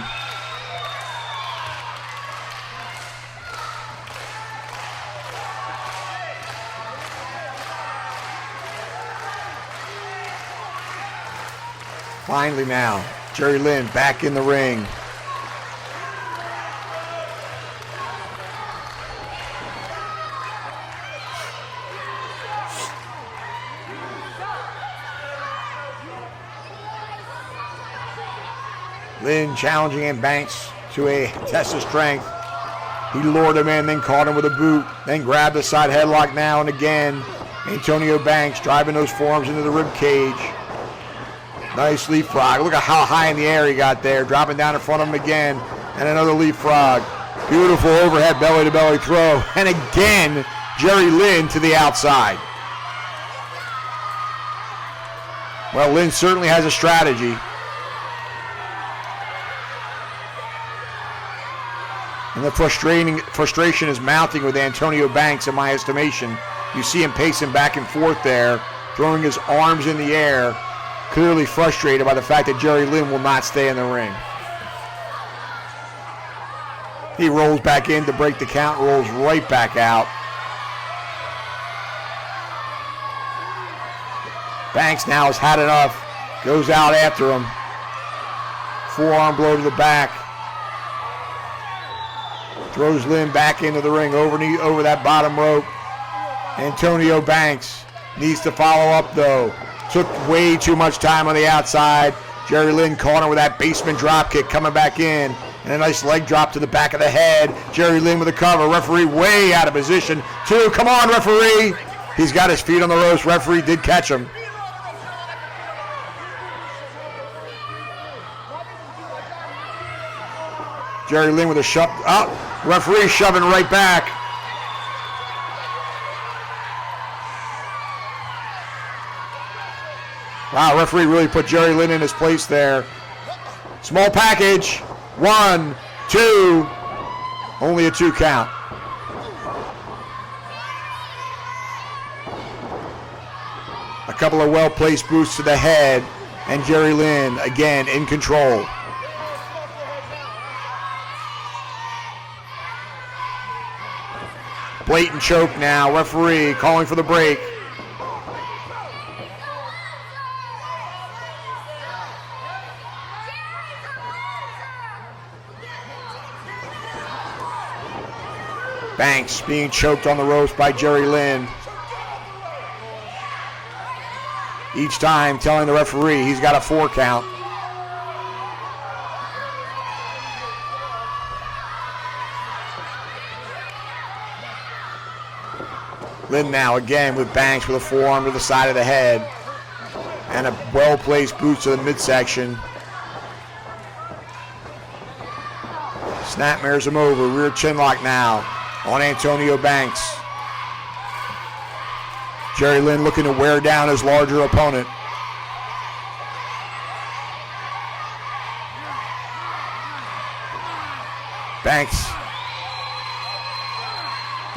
Finally now, Jerry Lynn back in the ring. Lynn challenging Banks to a test of strength. He lured him in, then caught him with a boot, then grabbed the side headlock now and again. Antonio Banks driving those forearms into the rib cage. Nice leapfrog. Look at how high in the air he got there. Dropping down in front of him again. And another leapfrog. Beautiful overhead belly-to-belly throw. And again, Jerry Lynn to the outside. Well, Lynn certainly has a strategy. And the frustration is mounting with Antonio Banks, in my estimation. You see him pacing back and forth there, throwing his arms in the air, clearly frustrated by the fact that Jerry Lynn will not stay in the ring. He rolls back in to break the count, rolls right back out. Banks now has had enough, goes out after him. Forearm blow to the back. Throws Lynn back into the ring over that bottom rope. Antonio Banks needs to follow up though. Took way too much time on the outside. Jerry Lynn caught him with that basement drop kick coming back in. And a nice leg drop to the back of the head. Jerry Lynn with a cover. Referee way out of position. 2, come on referee. He's got his feet on the ropes. Referee did catch him. Jerry Lynn with a shove. Oh, referee shoving right back. Wow, referee really put Jerry Lynn in his place there. Small package. 1, 2. Only a 2 count. A couple of well-placed boots to the head. And Jerry Lynn, again, in control. Blatant choke now. Referee calling for the break. Banks being choked on the ropes by Jerry Lynn. Each time telling the referee he's got a 4 count. Lynn now again with Banks with a forearm to the side of the head. And a well-placed boot to the midsection. Snapmares him over. Rear chinlock now on Antonio Banks. Jerry Lynn looking to wear down his larger opponent. Banks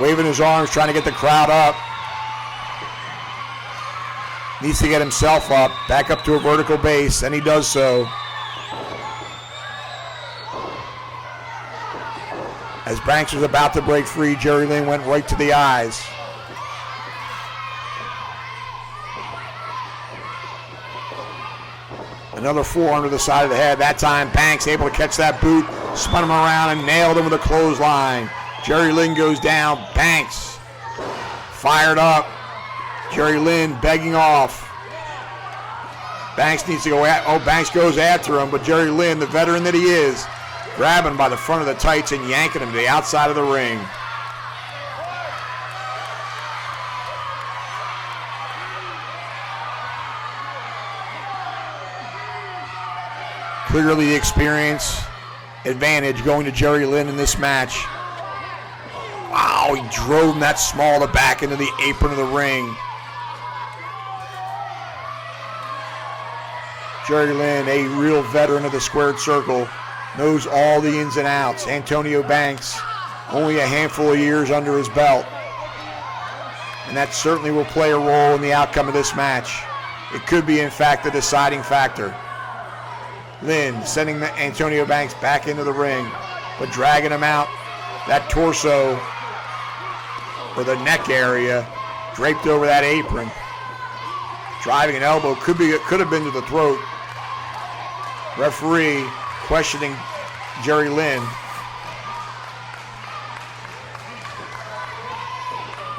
waving his arms, trying to get the crowd up. Needs to get himself up, back up to a vertical base, and he does so. As Banks was about to break free, Jerry Lynn went right to the eyes. Another forearm to the side of the head. That time, Banks able to catch that boot, spun him around, and nailed him with a clothesline. Jerry Lynn goes down. Banks fired up. Jerry Lynn begging off. Banks needs to go Banks goes after him, but Jerry Lynn, the veteran that he is, grabbing him by the front of the tights and yanking him to the outside of the ring. Clearly the experience advantage going to Jerry Lynn in this match. Wow, he drove him that small to back into the apron of the ring. Jerry Lynn, a real veteran of the squared circle, knows all the ins and outs. Antonio Banks, only a handful of years under his belt. And that certainly will play a role in the outcome of this match. It could be, in fact, the deciding factor. Lynn sending Antonio Banks back into the ring, but dragging him out. That torso, or the neck area, draped over that apron. Driving an elbow, could have been to the throat. Referee questioning Jerry Lynn.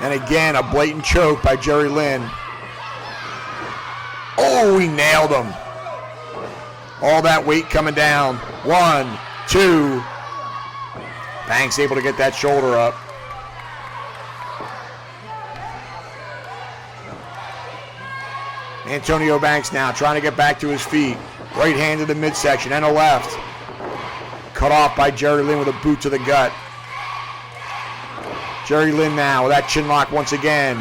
And again, a blatant choke by Jerry Lynn. Oh, he nailed him. All that weight coming down. 1, 2. Banks able to get that shoulder up. Antonio Banks now trying to get back to his feet. Right hand to the midsection and a left. Cut off by Jerry Lynn with a boot to the gut. Jerry Lynn now with that chin lock once again.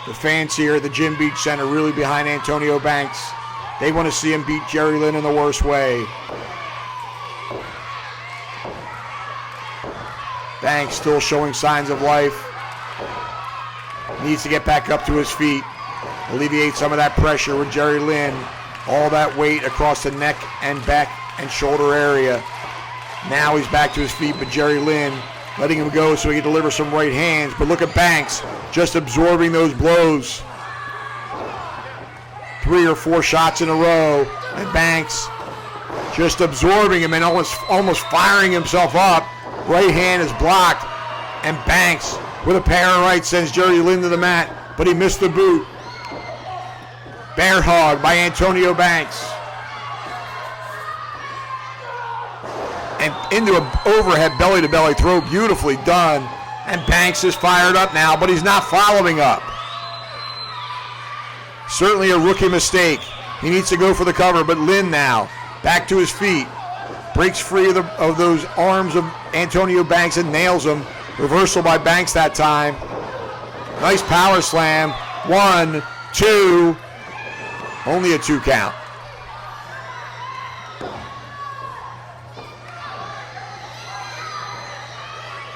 The fans here at the Gym Beach Center really behind Antonio Banks. They want to see him beat Jerry Lynn in the worst way. Banks still showing signs of life. Needs to get back up to his feet. Alleviate some of that pressure with Jerry Lynn. All that weight across the neck and back and shoulder area. Now he's back to his feet, but Jerry Lynn letting him go so he can deliver some right hands. But look at Banks just absorbing those blows. 3 or 4 shots in a row, and Banks just absorbing him and almost firing himself up. Right hand is blocked, and Banks with a pair of rights sends Jerry Lynn to the mat, but he missed the boot. Bear hug by Antonio Banks. And into an overhead belly-to-belly throw, beautifully done. And Banks is fired up now, but he's not following up. Certainly a rookie mistake. He needs to go for the cover, but Lynn now back to his feet. Breaks free of those arms of Antonio Banks and nails him. Reversal by Banks that time. Nice power slam. 1, 2. Only a 2 count.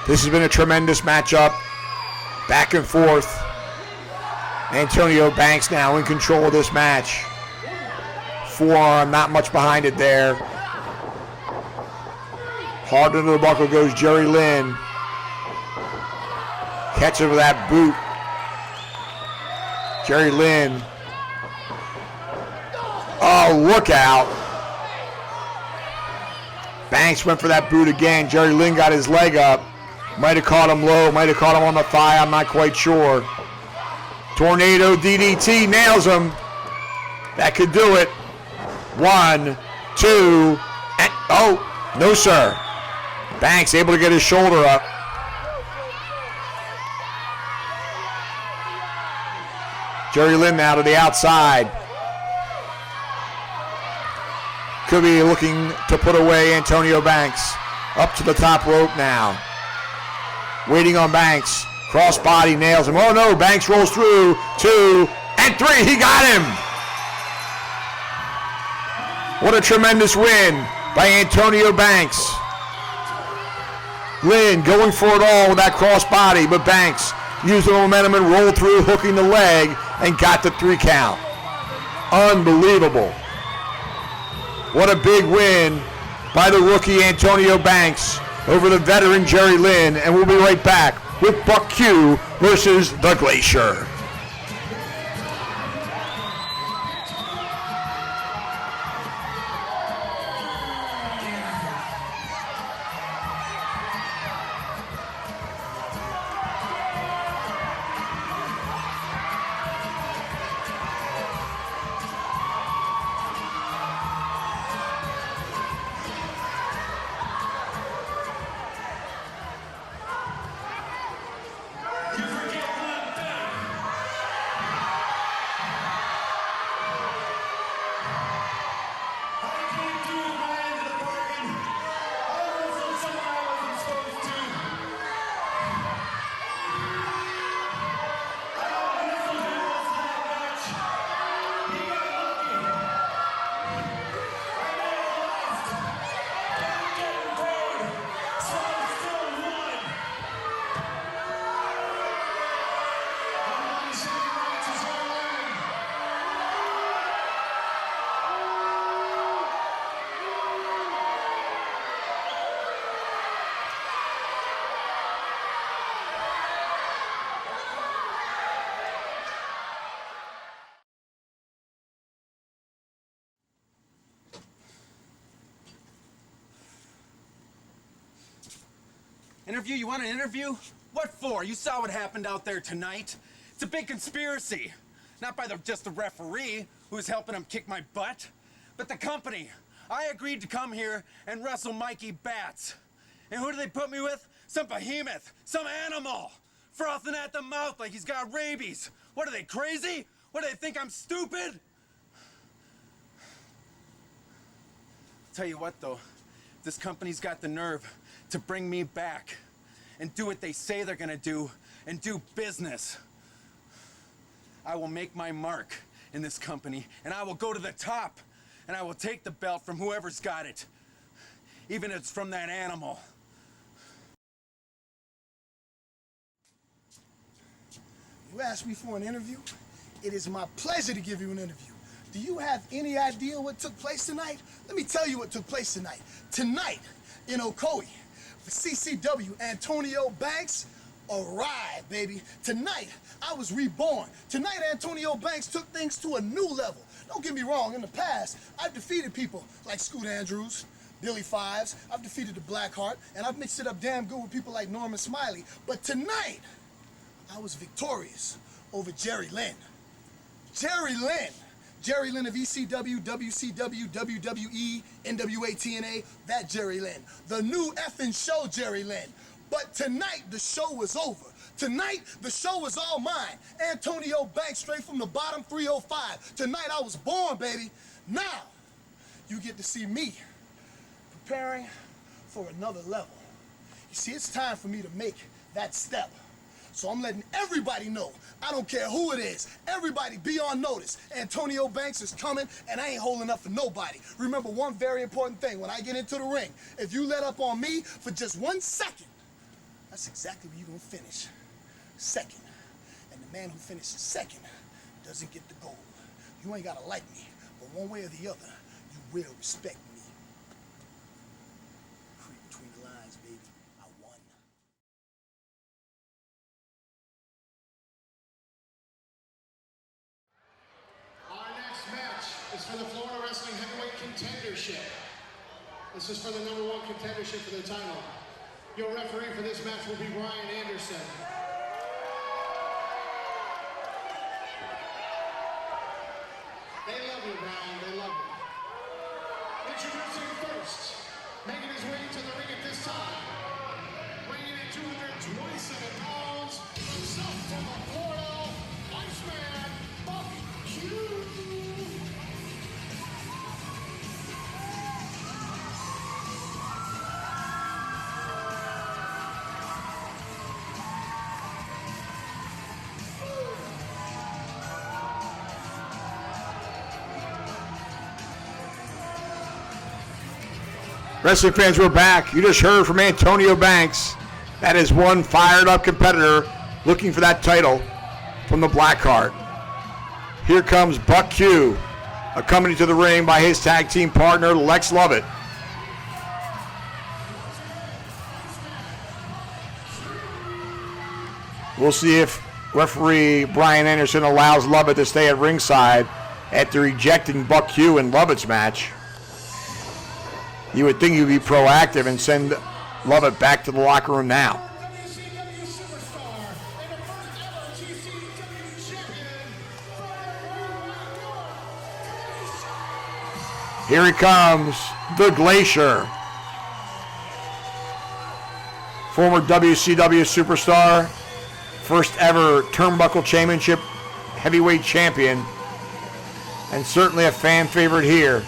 This has been a tremendous matchup. Back and forth. Antonio Banks now in control of this match. Forearm, not much behind it there. Hard into the buckle goes Jerry Lynn. Catching with that boot. Jerry Lynn. Oh, look out. Banks went for that boot again. Jerry Lynn got his leg up. Might have caught him low, might have caught him on the thigh, I'm not quite sure. Tornado DDT nails him. That could do it. 1, 2, and oh, no sir. Banks able to get his shoulder up. Jerry Lynn now to the outside. Could be looking to put away Antonio Banks. Up to the top rope now. Waiting on Banks. Cross body nails him. Oh no, Banks rolls through. 2 and 3. He got him. What a tremendous win by Antonio Banks. Lynn going for it all with that cross body, but Banks used the momentum and rolled through, hooking the leg, and got the 3 count. Unbelievable. What a big win by the rookie Antonio Banks over the veteran Jerry Lynn, and we'll be right back with Buck Q versus the Glacier. Interview? You want an interview? What for? You saw what happened out there tonight. It's a big conspiracy. Not by just the referee, who's helping him kick my butt, but the company. I agreed to come here and wrestle Mikey Batts. And who do they put me with? Some behemoth, some animal, frothing at the mouth like he's got rabies. What are they, crazy? What do they think, I'm stupid? Tell you what though, this company's got the nerve to bring me back and do what they say they're gonna do and do business. I will make my mark in this company and I will go to the top and I will take the belt from whoever's got it, even if it's from that animal. You asked me for an interview. It is my pleasure to give you an interview. Do you have any idea what took place tonight? Let me tell you what took place tonight. Tonight in Ocoee, the CCW Antonio Banks arrived, baby. Tonight, I was reborn. Tonight, Antonio Banks took things to a new level. Don't get me wrong, in the past, I've defeated people like Scoot Andrews, Billy Fives, I've defeated the Blackhart, and I've mixed it up damn good with people like Norman Smiley. But tonight, I was victorious over Jerry Lynn. Jerry Lynn. Jerry Lynn of ECW, WCW, WWE, NWA, TNA, that Jerry Lynn. The new effing show, Jerry Lynn. But tonight, the show was over. Tonight, the show was all mine. Antonio Banks, straight from the bottom, 305. Tonight, I was born, baby. Now, you get to see me preparing for another level. You see, it's time for me to make that step. So I'm letting everybody know. I don't care who it is. Everybody be on notice. Antonio Banks is coming, and I ain't holding up for nobody. Remember one very important thing. When I get into the ring, if you let up on me for just 1 second, that's exactly where you're going to finish. Second. And the man who finishes second doesn't get the gold. You ain't got to like me, but one way or the other, you will respect me. Read between the lines, baby. I won. Our next match is for the Florida Wrestling Heavyweight Contendership. This is for the #1 contendership for the title. Your referee for this match will be Brian Anderson. They love you, Brian. They love you. Introducing first, making his way to the ring at this time, weighing in at 227 pounds, himself from the Florida, Iceman, Buck Q. Wrestling fans, we're back. You just heard from Antonio Banks. That is one fired-up competitor looking for that title from the Blackheart. Here comes Buck Q, accompanied to the ring by his tag team partner, Lex Lovett. We'll see if referee Brian Anderson allows Lovett to stay at ringside after ejecting Buck Q in Lovett's match. You would think you'd be proactive and send Lovett back to the locker room now. WCW superstar and the first ever CCW champion from Here he comes, the Glacier. Former WCW superstar, first ever Turnbuckle Championship heavyweight champion, and certainly a fan favorite here.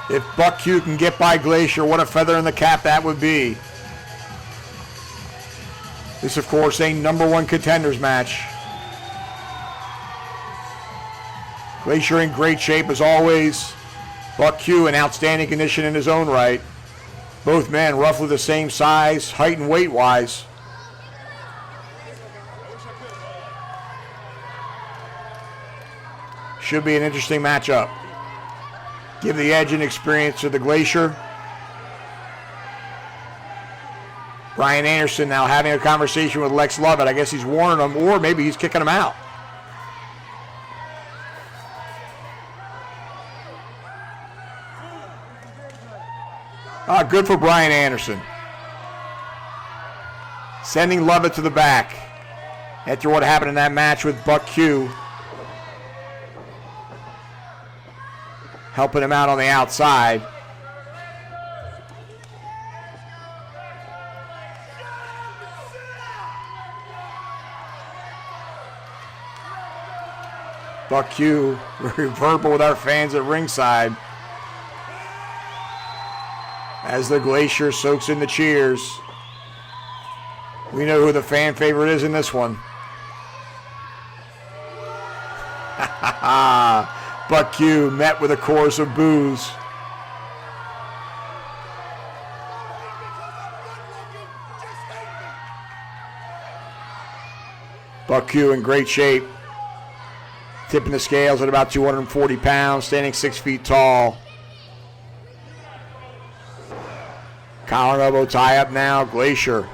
If Buck Q can get by Glacier, what a feather in the cap that would be. This, of course, a #1 contenders match. Glacier in great shape as always. Buck Q in outstanding condition in his own right. Both men roughly the same size, height and weight-wise. Should be an interesting matchup. Give the edge and experience to the Glacier. Brian Anderson now having a conversation with Lex Lovett. I guess he's warning him, or maybe he's kicking him out. Good for Brian Anderson. Sending Lovett to the back after what happened in that match with Buck Q. helping him out on the outside. Buck Q, very verbal with our fans at ringside as the Glacier soaks in the cheers. We know who the fan favorite is in this one. Buck Q met with a chorus of boos. Buck Q in great shape. Tipping the scales at about 240 pounds, standing 6 feet tall. Collar and elbow tie up now. Glacier.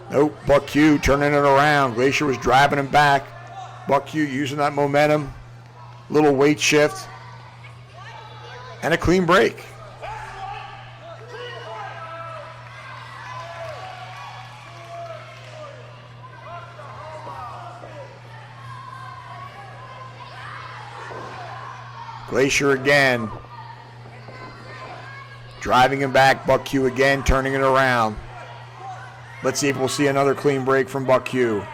Nope, Buck Q turning it around. Glacier was driving him back. Buck Q using that momentum. Little weight shift. And a clean break. Glacier again. Driving him back. Buck Q again, turning it around. Let's see if we'll see another clean break from Buck Q.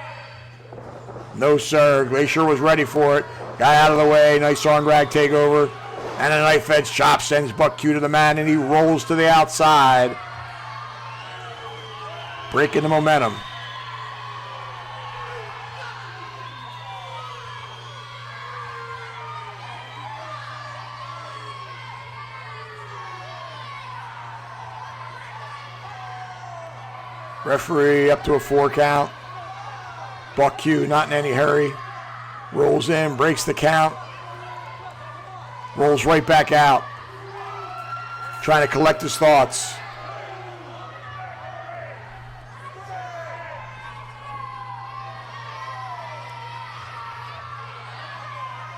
No, sir. Glacier was ready for it. Guy out of the way. Nice arm drag takeover. And a knife edge chop sends Buck Q to the mat, and he rolls to the outside. Breaking the momentum. Referee up to a 4 count. Buck Q not in any hurry. Rolls in, breaks the count. Rolls right back out. Trying to collect his thoughts.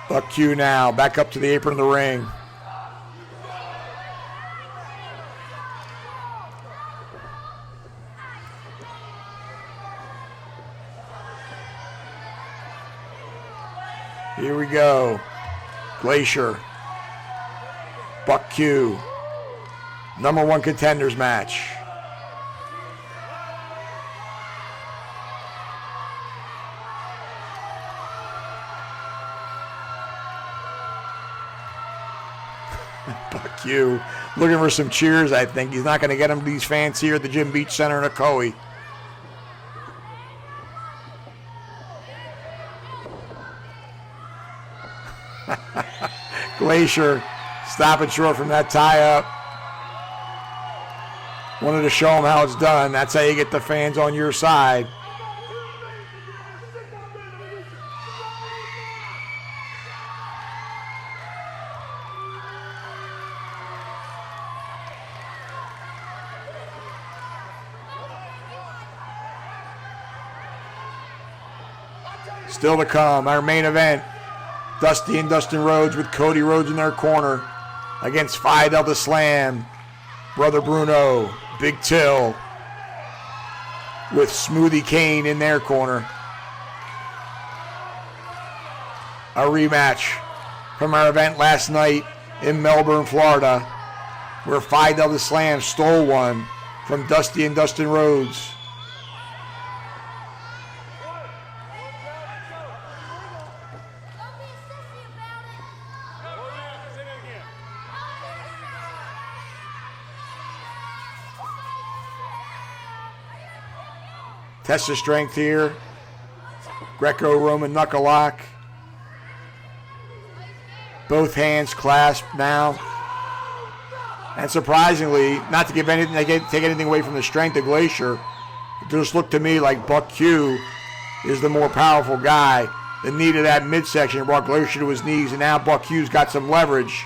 Buck Q now back up to the apron of the ring. Here we go. Glacier. Buck Q. Number 1 contenders match. Buck Q looking for some cheers, I think. He's not going to get them, these fans here at the Gym Beach Center in Ocoee. Glacier stopping short from that tie-up. Wanted to show him how it's done. That's how you get the fans on your side. Still to come, our main event. Dusty and Dustin Rhodes with Cody Rhodes in their corner against Phi Delta Slam, Brother Bruno, Big Till, with Smoothie Kane in their corner. A rematch from our event last night in Melbourne, Florida, where Phi Delta Slam stole one from Dusty and Dustin Rhodes. Test of strength here. Greco-Roman knuckle lock. Both hands clasped now. And surprisingly, not to give anything, take anything away from the strength of Glacier, it just looked to me like Buck Q is the more powerful guy. The knee to that midsection brought Glacier to his knees, and now Buck Q's got some leverage.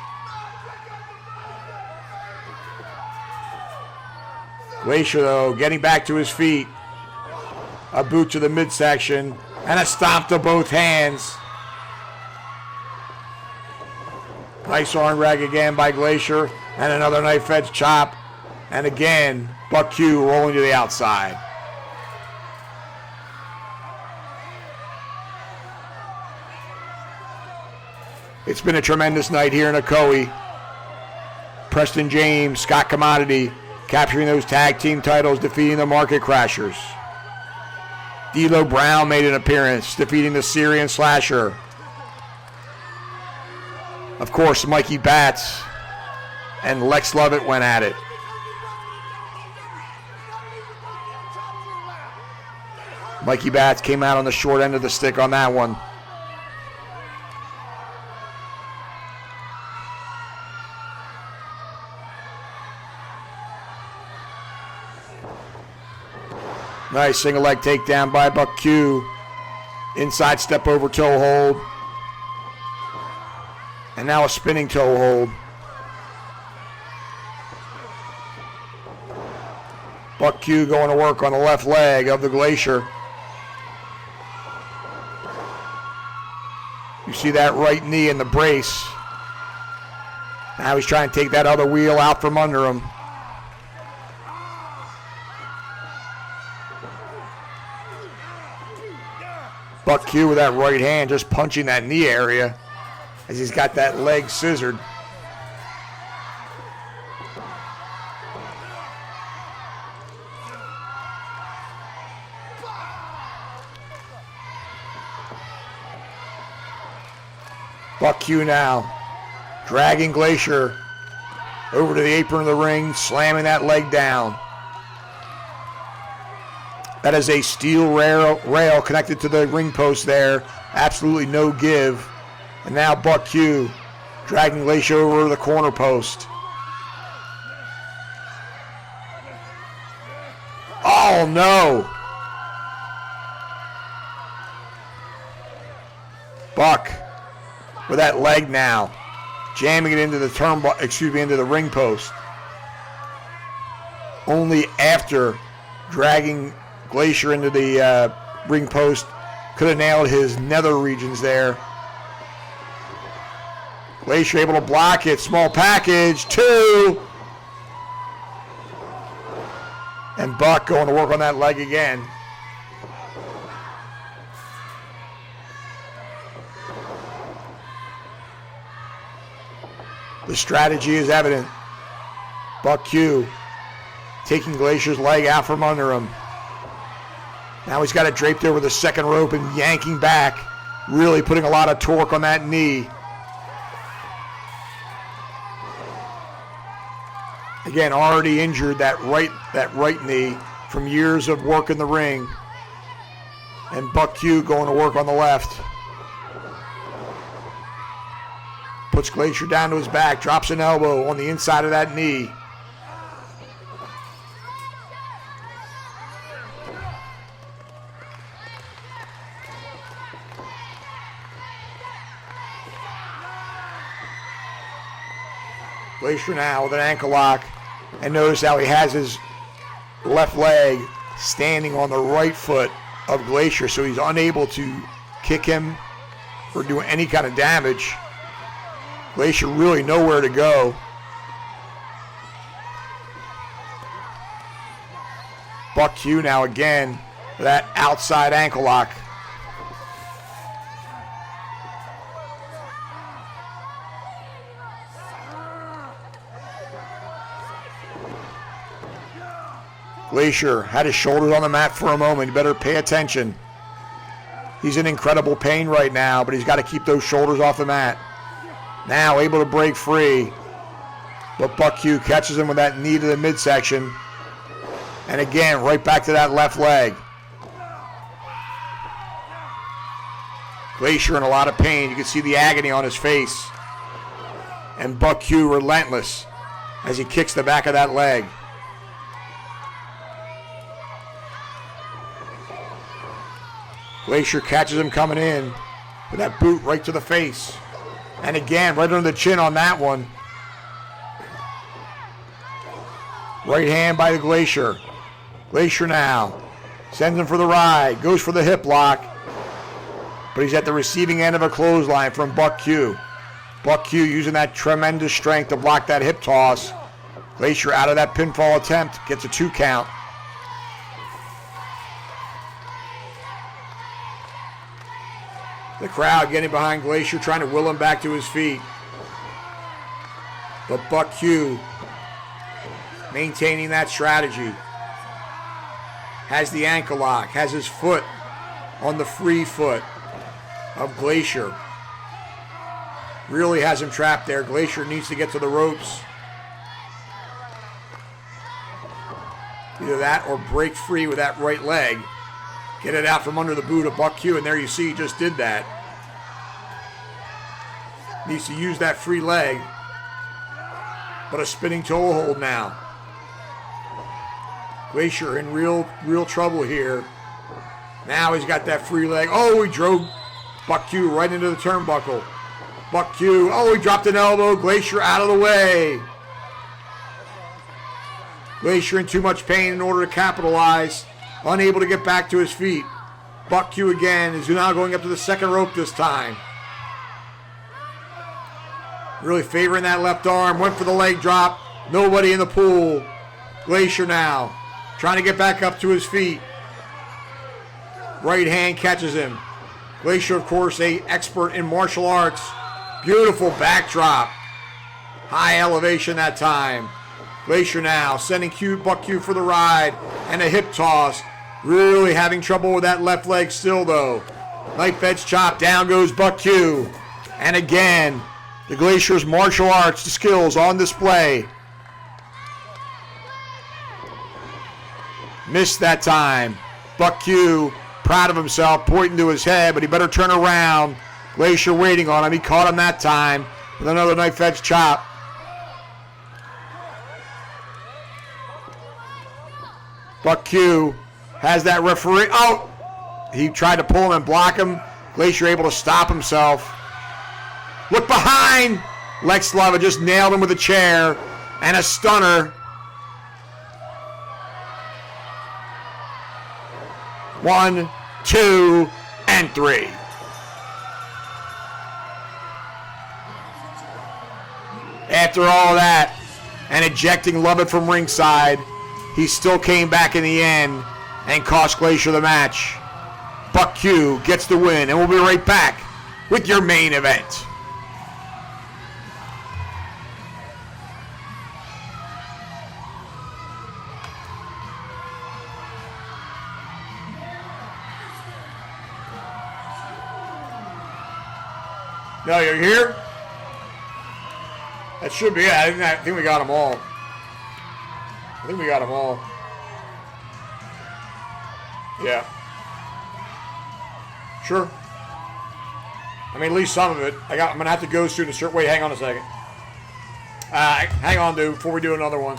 Glacier, though, getting back to his feet. A boot to the midsection, and a stomp to both hands. Nice arm drag again by Glacier, and another knife edge chop. And again, Buck Q rolling to the outside. It's been a tremendous night here in Ocoee. Preston James, Scott Commodity, capturing those tag team titles, defeating the Market Crashers. D'Lo Brown made an appearance, defeating the Syrian Slasher. Of course, Mikey Batts and Lex Lovett went at it. Mikey Batts came out on the short end of the stick on that one. Nice single leg takedown by Buck Q. Inside step over toe hold. And now a spinning toe hold. Buck Q going to work on the left leg of the Glacier. You see that right knee in the brace. Now he's trying to take that other wheel out from under him. Buck Q with that right hand just punching that knee area as he's got that leg scissored. Buck Q now dragging Glacier over to the apron of the ring, slamming that leg down. That is a steel rail connected to the ring post there. Absolutely no give. And now Buck Q dragging Glacier over to the corner post. Oh no! Buck with that leg now, jamming it into the into the ring post. Only after dragging Glacier into the ring post could have nailed his nether regions there. Glacier able to block it. Small package. 2. And Buck going to work on that leg again. The strategy is evident. Buck Q taking Glacier's leg out from under him. Now he's got it draped over the second rope and yanking back, really putting a lot of torque on that knee. Again, already injured that right knee from years of work in the ring. And Buck Q going to work on the left. Puts Glacier down to his back, drops an elbow on the inside of that knee. Glacier now with an ankle lock, and notice how he has his left leg standing on the right foot of Glacier, so he's unable to kick him or do any kind of damage. Glacier really nowhere to go. Buck Q now again with that outside ankle lock. Glacier had his shoulders on the mat for a moment. You better pay attention. He's in incredible pain right now, but he's got to keep those shoulders off the mat. Now able to break free. But Buck Q catches him with that knee to the midsection. And again, right back to that left leg. Glacier in a lot of pain. You can see the agony on his face. And Buck Q relentless as he kicks the back of that leg. Glacier catches him coming in with that boot right to the face. And again, right under the chin on that one. Right hand by the Glacier. Glacier now sends him for the ride, goes for the hip lock, but he's at the receiving end of a clothesline from Buck Q. Buck Q using that tremendous strength to block that hip toss. Glacier out of that pinfall attempt, gets a 2 count. The crowd getting behind Glacier, trying to will him back to his feet. But Buck Q maintaining that strategy. Has the ankle lock, has his foot on the free foot of Glacier. Really has him trapped there. Glacier needs to get to the ropes. Either that or break free with that right leg. Get it out from under the boot of Buck Q, and there you see he just did that. Needs to use that free leg. But a spinning toe hold now. Glacier in real trouble here. Now he's got that free leg. Oh, he drove Buck Q right into the turnbuckle. Buck Q, oh, he dropped an elbow. Glacier out of the way. Glacier in too much pain in order to capitalize. Unable to get back to his feet. Buck Q again is now going up to the second rope this time. Really favoring that left arm. Went for the leg drop. Nobody in the pool. Glacier now trying to get back up to his feet. Right hand catches him. Glacier, of course, an expert in martial arts. Beautiful backdrop. High elevation that time. Glacier now sending Buck Q for the ride and a hip toss. Really having trouble with that left leg still, though. Knife edge chop. Down goes Buck Q. And again, the Glacier's martial arts skills on display. Missed that time. Buck Q, proud of himself, pointing to his head, but he better turn around. Glacier waiting on him. He caught him that time with another knife edge chop. Buck Q has that referee. Oh! He tried to pull him and block him. Glacier able to stop himself. Look behind! Lex Lovett just nailed him with a chair and a stunner. 1, 2, and 3. After all that, and ejecting Lovett from ringside, he still came back in the end and cost Glacier the match. Buck Q gets the win, and we'll be right back with your main event. No, you're here? That should be it. I think we got them all. Yeah. Sure. I mean, at least some of it. I'm going to have to go soon. Wait, hang on a second. Hang on, dude, before we do another one.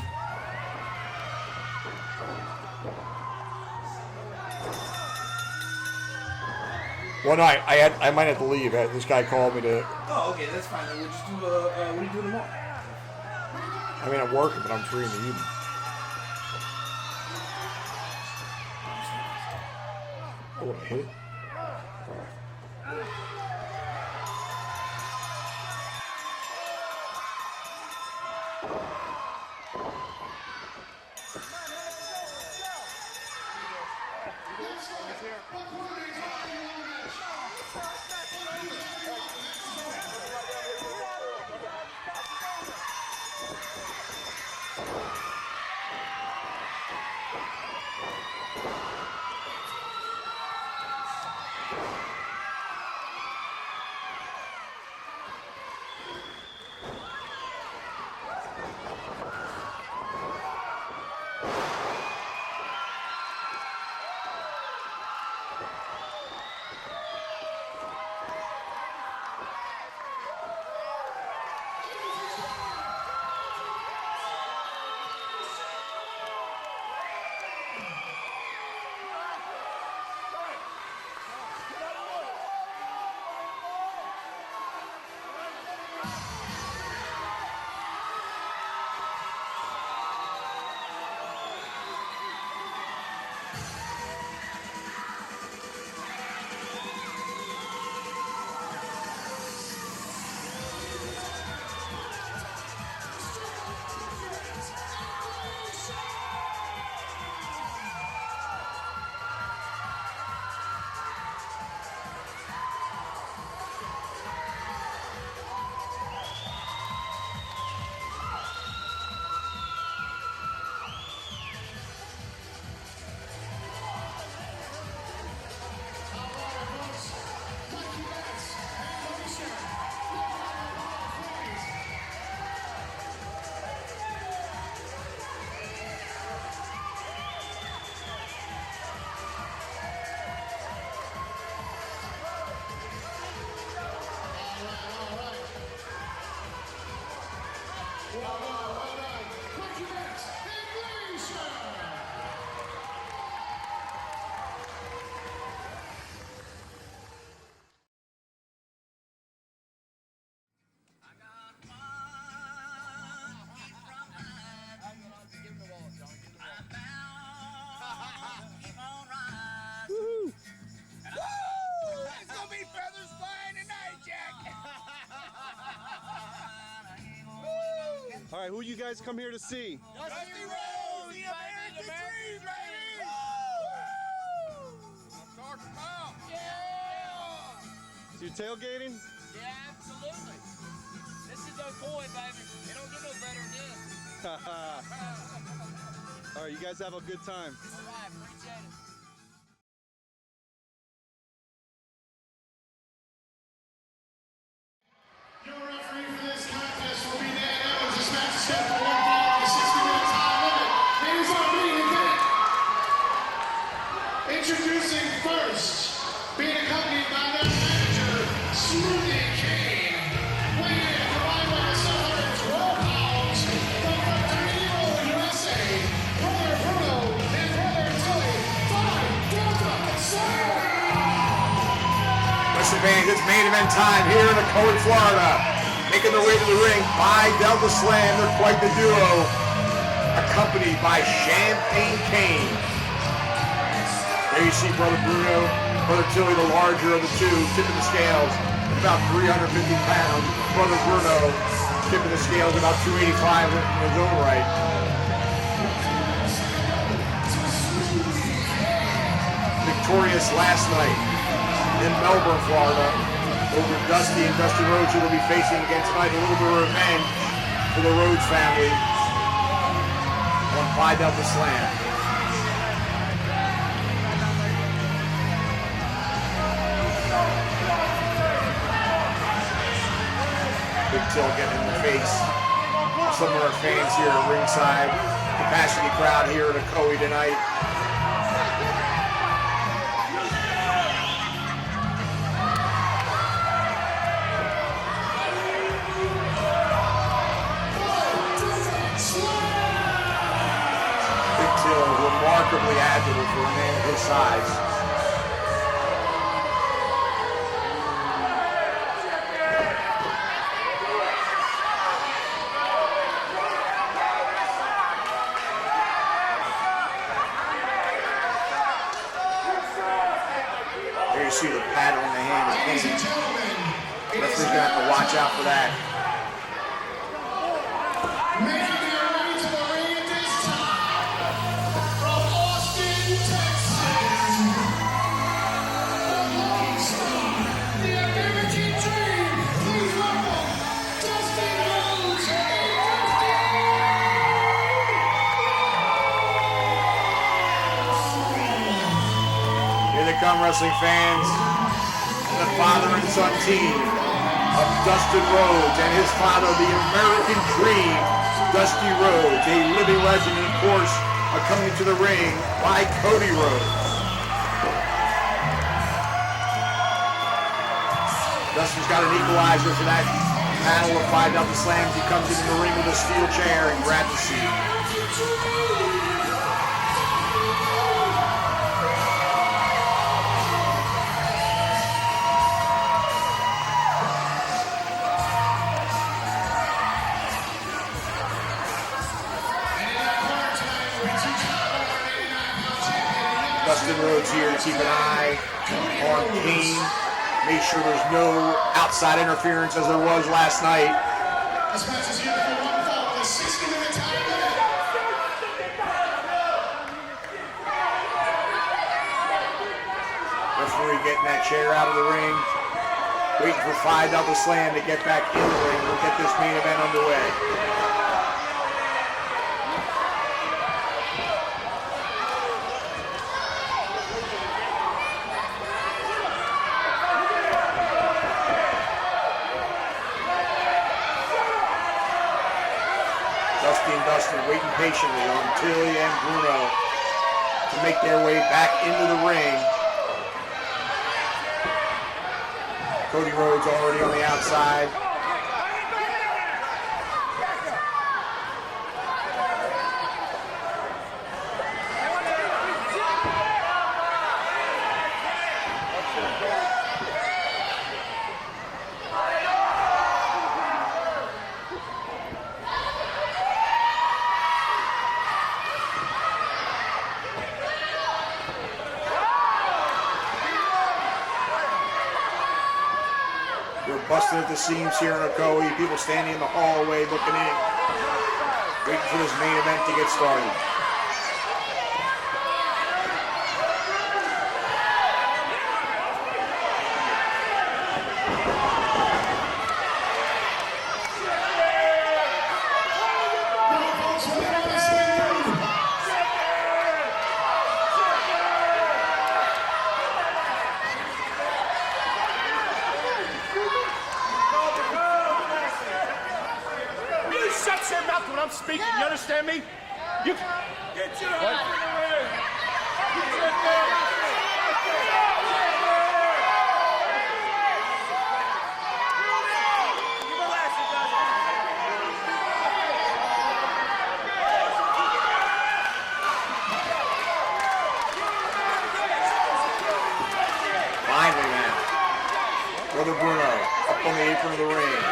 Well, no, I might have to leave. This guy called me to... Oh, okay, that's fine. Then we'll just do, what are you doing tomorrow? I mean, I'm working, but I'm free in the evening. Oh, I hit it? It's gonna be feathers flying tonight, Jack. All right, who you guys come here to see? Dusty Rhodes, the American Dream, baby. I'm talking about. Yeah. So you tailgating? Yeah, absolutely. This is Ocoee, baby. It don't get no better than this. All right, you guys have a good time. All right, appreciate it. Your referee for this contest will be Dan Evans. This match is set for 1 fall on the 60-minute time limit. Ladies on me, introducing first, being accompanied by their manager, Smoothie Kane. Weighing in at combined 712 pounds from Montenegro, USA, Brother Bruno and Brother Tilly, 5 Delta Syrian. Listen, fans, it's main event time here in Ocoee, Florida. Making their way to the ring by Delta Slam. They're quite the duo. Accompanied by Champagne Kane. There you see Brother Bruno, Brother Tilly, the larger of the two, tipping the scales at about 350 pounds. Brother Bruno tipping the scales about 285 in his own right. Victorious last night in Melbourne, Florida, over Dusty and Dusty Rhodes, who will be facing against tonight. A little bit of revenge for the Rhodes family on Phi Delta Slam. Big Till getting in the face of some of our fans here at ringside. Capacity crowd here at Ocoee tonight. Remarkably agile for a man of his size. There you see the pad on the hand of Kane. Referee's gonna have to watch out for that. Come wrestling fans, the father and son team of Dustin Rhodes and his father, the American Dream, Dusty Rhodes, a living legend, and of course, coming to the ring by Cody Rhodes. Dustin's got an equalizer for that panel of Phi Delta Slams. He comes into the ring with a steel chair and grabs a seat. Dustin Rhodes here to keep an eye on Kane. Make sure there's no outside interference as there was last night. This match is here for 1 fall with a 60-minute time limit. Referee getting that chair out of the ring. Waiting for Phi Delta Slam to get back in the ring. We'll get this main event underway. Dustin waiting patiently on Tilly and Bruno to make their way back into the ring. Cody Rhodes already on the outside. busting at the seams here in Ocoee. People standing in the hallway looking in, waiting for this main event to get started. Shut your mouth when I'm speaking, you understand me? You get your hands in the ring! Get your Finally, man. Brother Bruno up on the apron of the ring.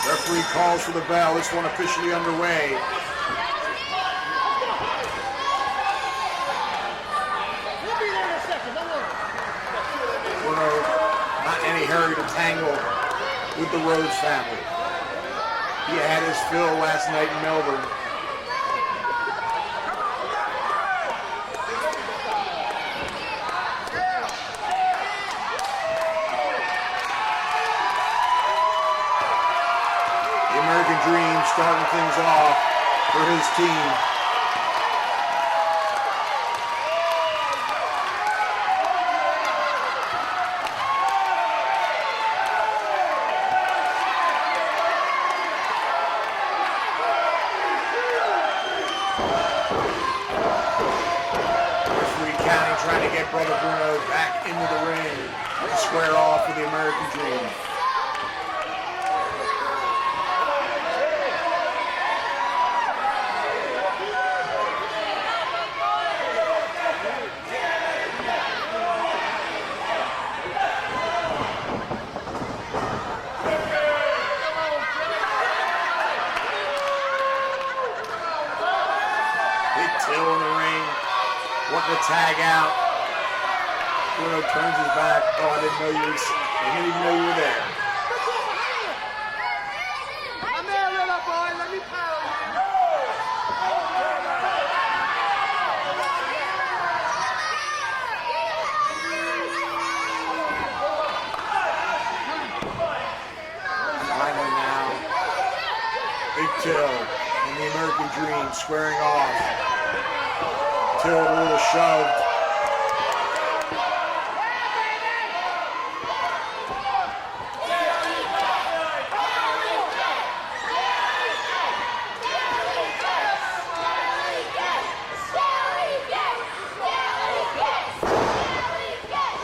Referee calls for the bell. This one officially underway. Bruno not in any hurry to tangle with the Rhodes family. He had his fill last night in Melbourne. Dream starting things off for his team. Referee County trying to get Brother Bruno back into the ring to square off with the American Dream. The tag out. Bruno turns his back. Oh, I didn't even know you were there. I'm there, little boy. Let me power you. Finally now, Big Till and the American Dream squaring off. Till a little shoved.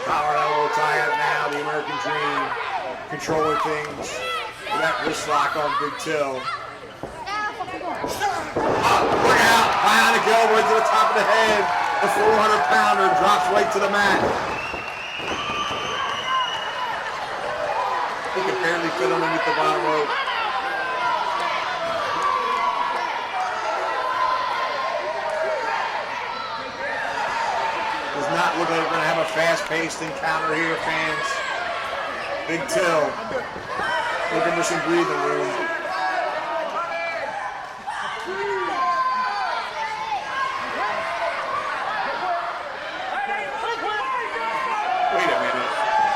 Power elbow tie up now. The American Dream controlling things with that wrist lock on Big Till. Look out! Bionic elbow right to the top of the head. The 400-pounder drops right to the mat. He can barely fit underneath the bottom rope. Does not look like we're going to have a fast-paced encounter here, fans. Big Till looking for some breathing room.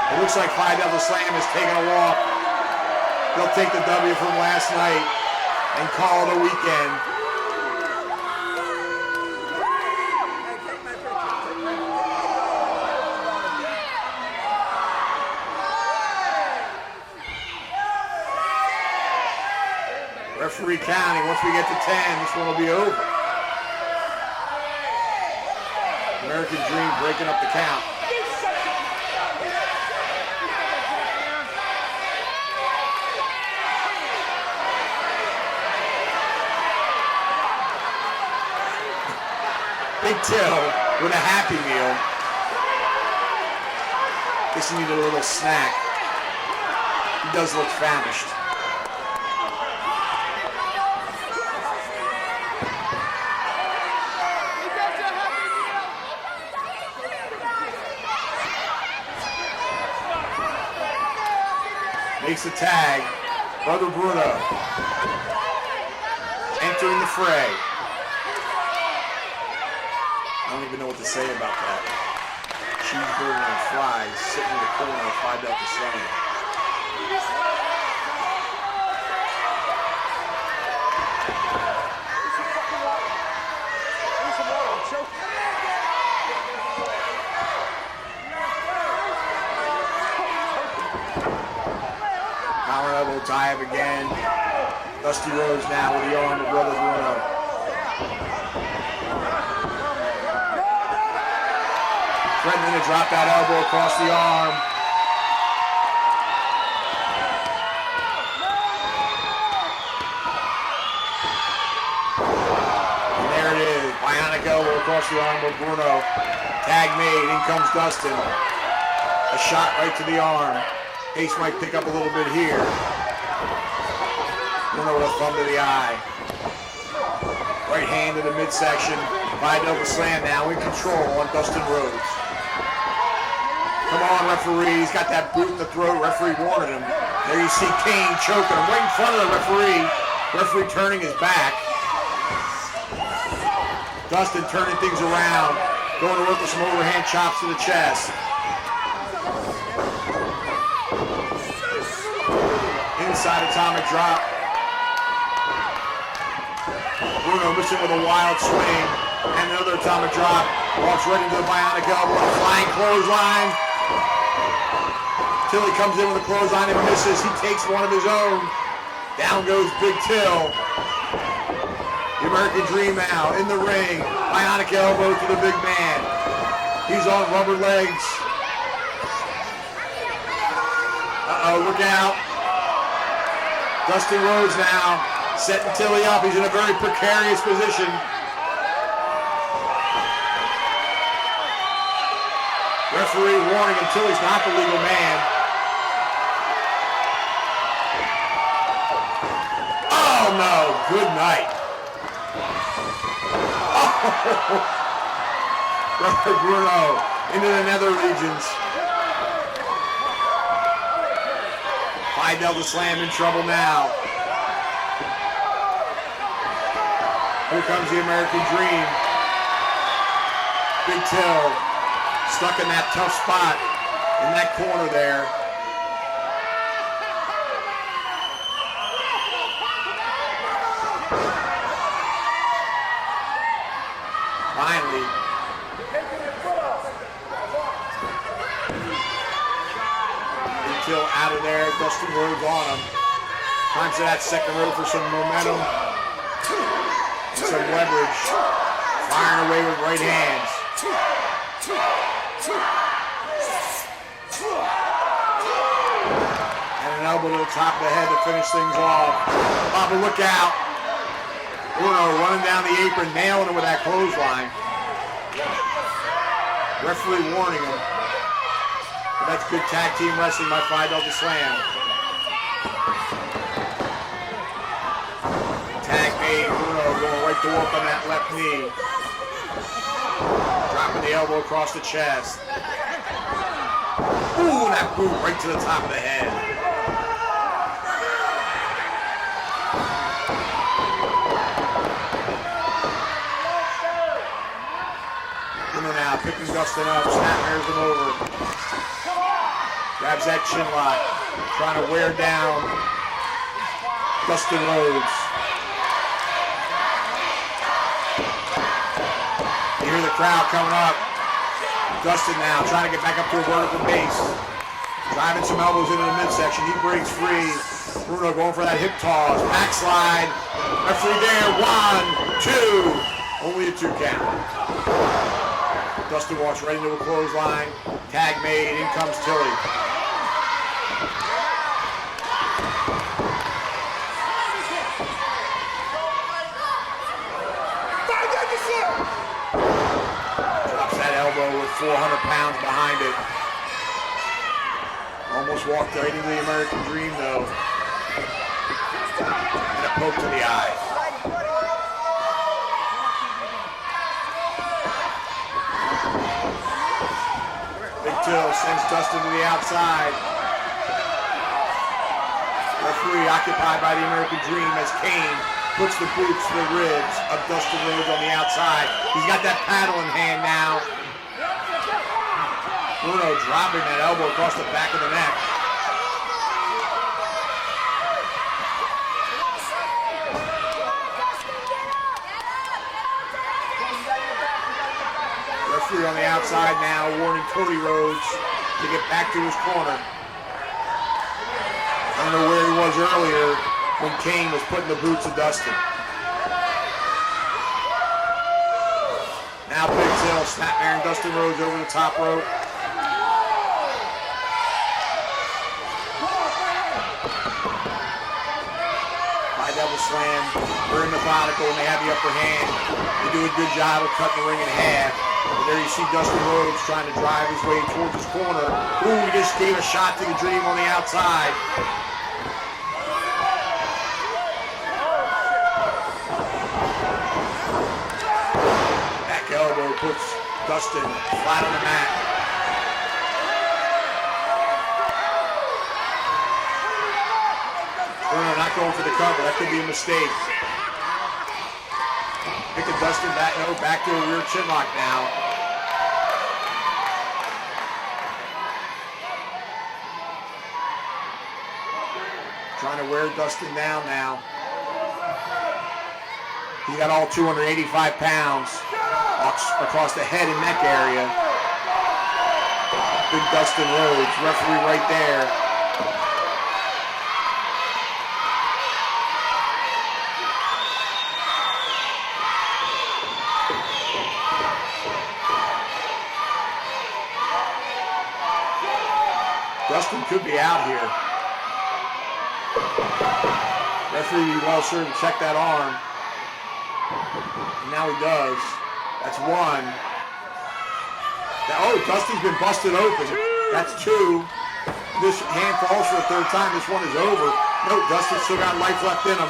It looks like Five Devil Slam is taking a walk. They'll take the W from last night and call it a weekend. Referee counting. Once we get to 10, this one will be over. American Dream breaking up the count. Big Till with a Happy Meal. Guess he needed a little snack. He does look famished. makes the tag. Brother Bruno entering the fray. I don't even know what to say about that. Cheeseburger and fries sitting in the corner of Phi Delta Slam. Power elbow dive again. Dusty Rhodes now with the arm of Brother Bruno. Threatening to drop that elbow across the arm. And there it is. Bionic elbow across the arm of Bruno. Tag made. In comes Dustin. A shot right to the arm. Ace might pick up a little bit here. Bruno with a thumb to the eye. Right hand to the midsection. Phi Delta Slam now in control on Dustin Rhodes. Come on, referee. He's got that boot in the throat. Referee warned him. There you see Kane choking him right in front of the referee. Referee turning his back. Dustin turning things around. Going to work with some overhand chops to the chest. Inside atomic drop. Bruno missing with a wild swing. And another atomic drop. Walks right into the bionic elbow. Flying clothesline. Tilly comes in with a clothesline and misses. He takes one of his own. Down goes Big Till. The American Dream now in the ring. Bionic elbow to the big man. He's on rubber legs. Uh-oh, look out. Dustin Rhodes now setting Tilly up. He's in a very precarious position. Referee warning him Tilly's not the legal man. Oh no, good night. Oh, Brother Bruno into the nether regions. Phi Delta Slam in trouble now. Here comes the American Dream. Big Till stuck in that tough spot in that corner there. Finally. Big Till out of there. Dustin Rhodes on him. Time to that second row for some momentum and some leverage. Firing away with right hands. And an elbow to the top of the head to finish things off. Papa, look out. Bruno running down the apron, nailing him with that clothesline. Referee warning him. But that's good tag team wrestling by Phi Delta Slam. Tag made. Bruno going right to work on that left knee. Dropping the elbow across the chest. Ooh, that boot right to the top of the head. Bruno now picking Dustin up, snap-mirrors him over. Grabs that chin lock, trying to wear down Dustin Rhodes. You hear the crowd coming up. Dustin now trying to get back up to a vertical base. Driving some elbows into the midsection. He breaks free. Bruno going for that hip toss. Backslide. Referee there. 1, 2. Only a 2 count. Dustin walks right into a clothesline. Tag made. In comes Tilly. With 400 pounds behind it. Almost walked right into the American Dream though. And a poke to the eye. Big Till sends Dustin to the outside. referee occupied by the American Dream as Kane puts the boots to the ribs of Dustin Rhodes on the outside. He's got that paddle in hand now. Bruno dropping that elbow across the back of the neck. Referee on the outside now, warning Cody Rhodes to get back to his corner. I don't know where he was earlier when Kane was putting the boots of Dustin. Now Big Tail snapmaring Dustin Rhodes over the top rope. Double slam, very methodical when they have the upper hand. They do a good job of cutting the ring in half. But there you see Dustin Rhodes trying to drive his way towards his corner. Ooh, he just gave a shot to the Dream on the outside. Back elbow puts Dustin flat on the mat. Not going for the cover. That could be a mistake. Picking Dustin back, no, back to a rear chinlock now. Trying to wear Dustin down now. He got all 285 pounds across the head and neck area. Big Dustin Rhodes, referee right there. Dustin could be out here. Referee would be well sure to check that arm. And now he does. That's one. Oh, Dustin's been busted open. That's two. This hand falls for the third time. This one is over. No, Dustin's still got life left in him.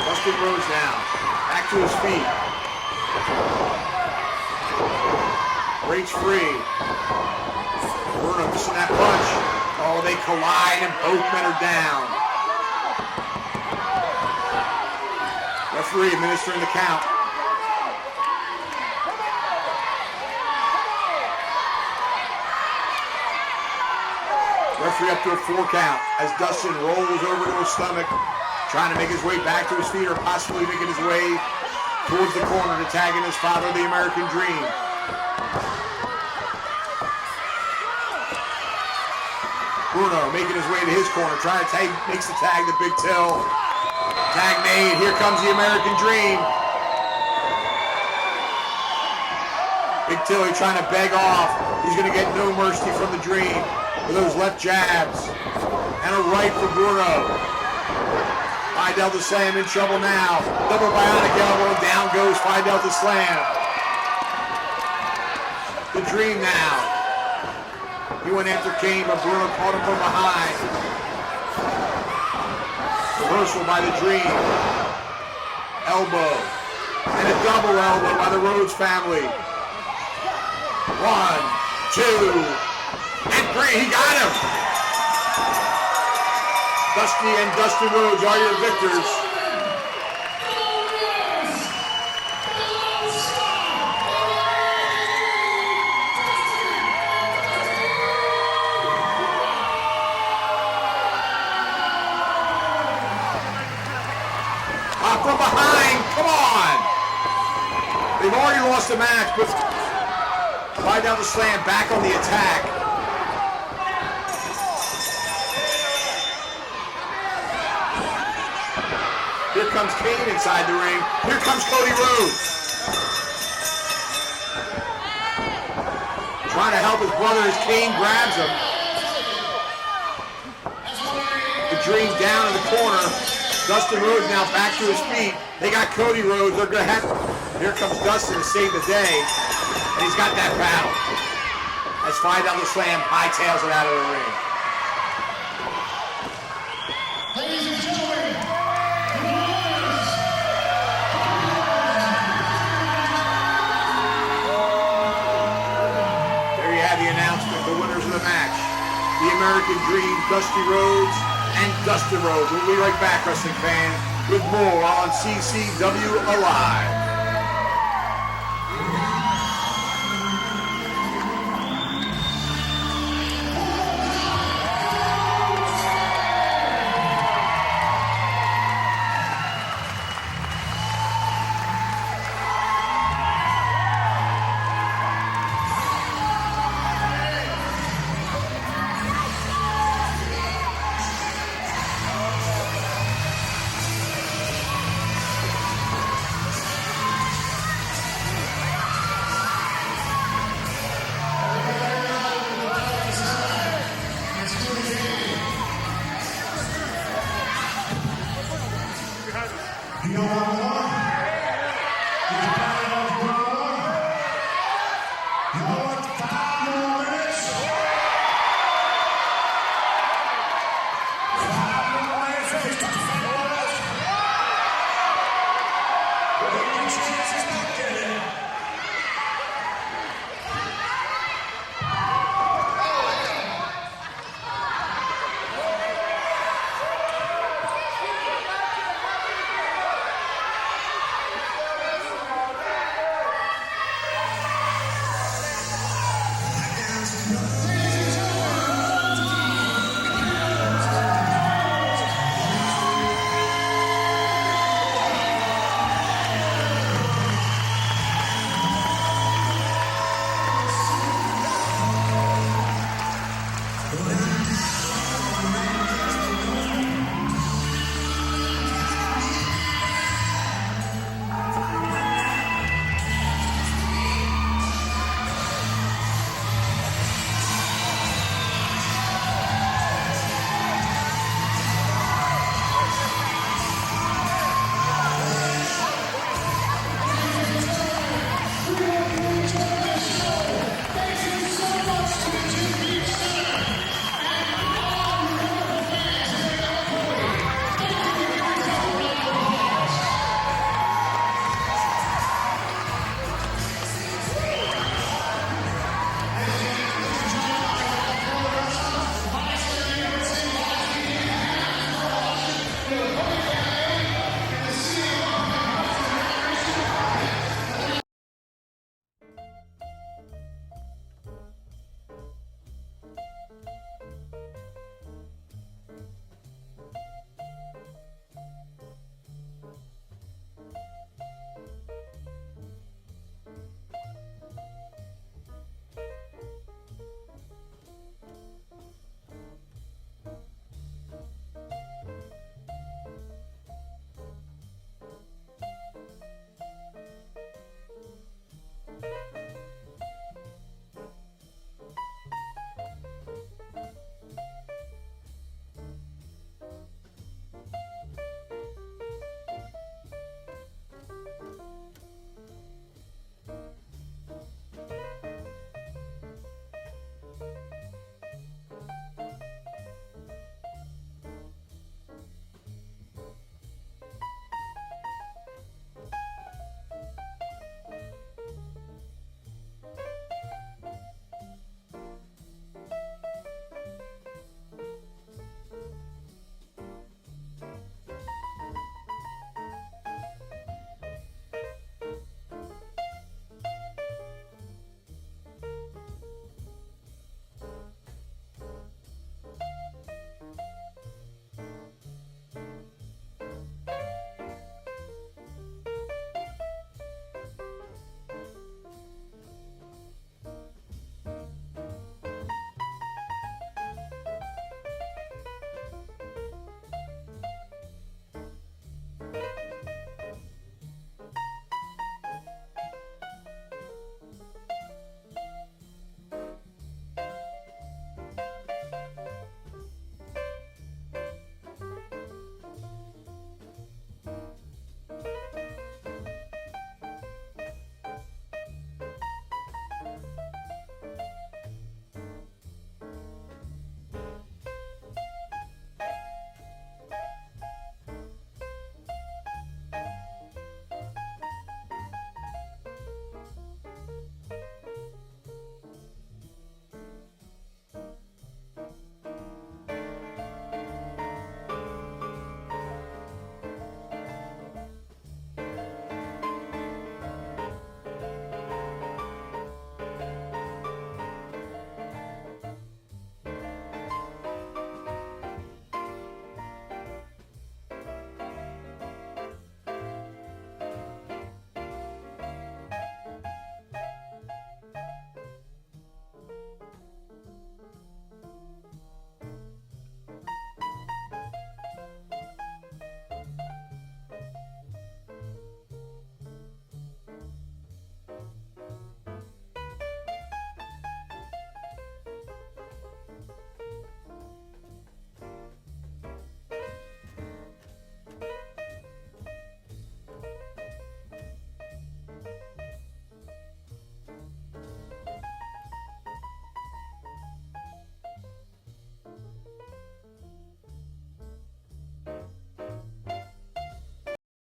Dustin Rhodes now. Back to his feet. Breaks free. Bruno missing that punch. Oh, they collide and both men are down. Referee administering the count. Referee up to a 4 count as Dustin rolls over to his stomach, trying to make his way back to his feet or possibly making his way towards the corner to tag in his father, the American Dream. Bruno making his way to his corner, trying to tag, makes the tag to Big Till. Tag made, here comes the American Dream. Big Tilly trying to beg off. He's going to get no mercy from the Dream with those left jabs. And a right for Bruno. Fidel to Slam in trouble now. Double bionic elbow, down goes Fidel to Slam. The Dream now. He went after Kane, but Bruno caught him from behind. Reversal by the Dream. Elbow. And a double elbow by the Rhodes family. 1, 2, and 3. He got him. Dusty and Dustin Rhodes are your victors. From behind, come on! They've already lost the match, but Fidel to Slam back on the attack. Here comes Kane inside the ring. Here comes Cody Rhodes. Trying to help his brother as Kane grabs him. The Dream down in the corner. Dustin Rhodes now back to his feet. They got Cody Rhodes. They're going to have... Here comes Dustin to save the day. And he's got that battle. As Fidel to Slam hightails it out of the ring. Ladies and gentlemen, the the American Dream, Dusty Rhodes, and Dustin Rhodes. We'll be right back, wrestling fans, with more on CCW Alive.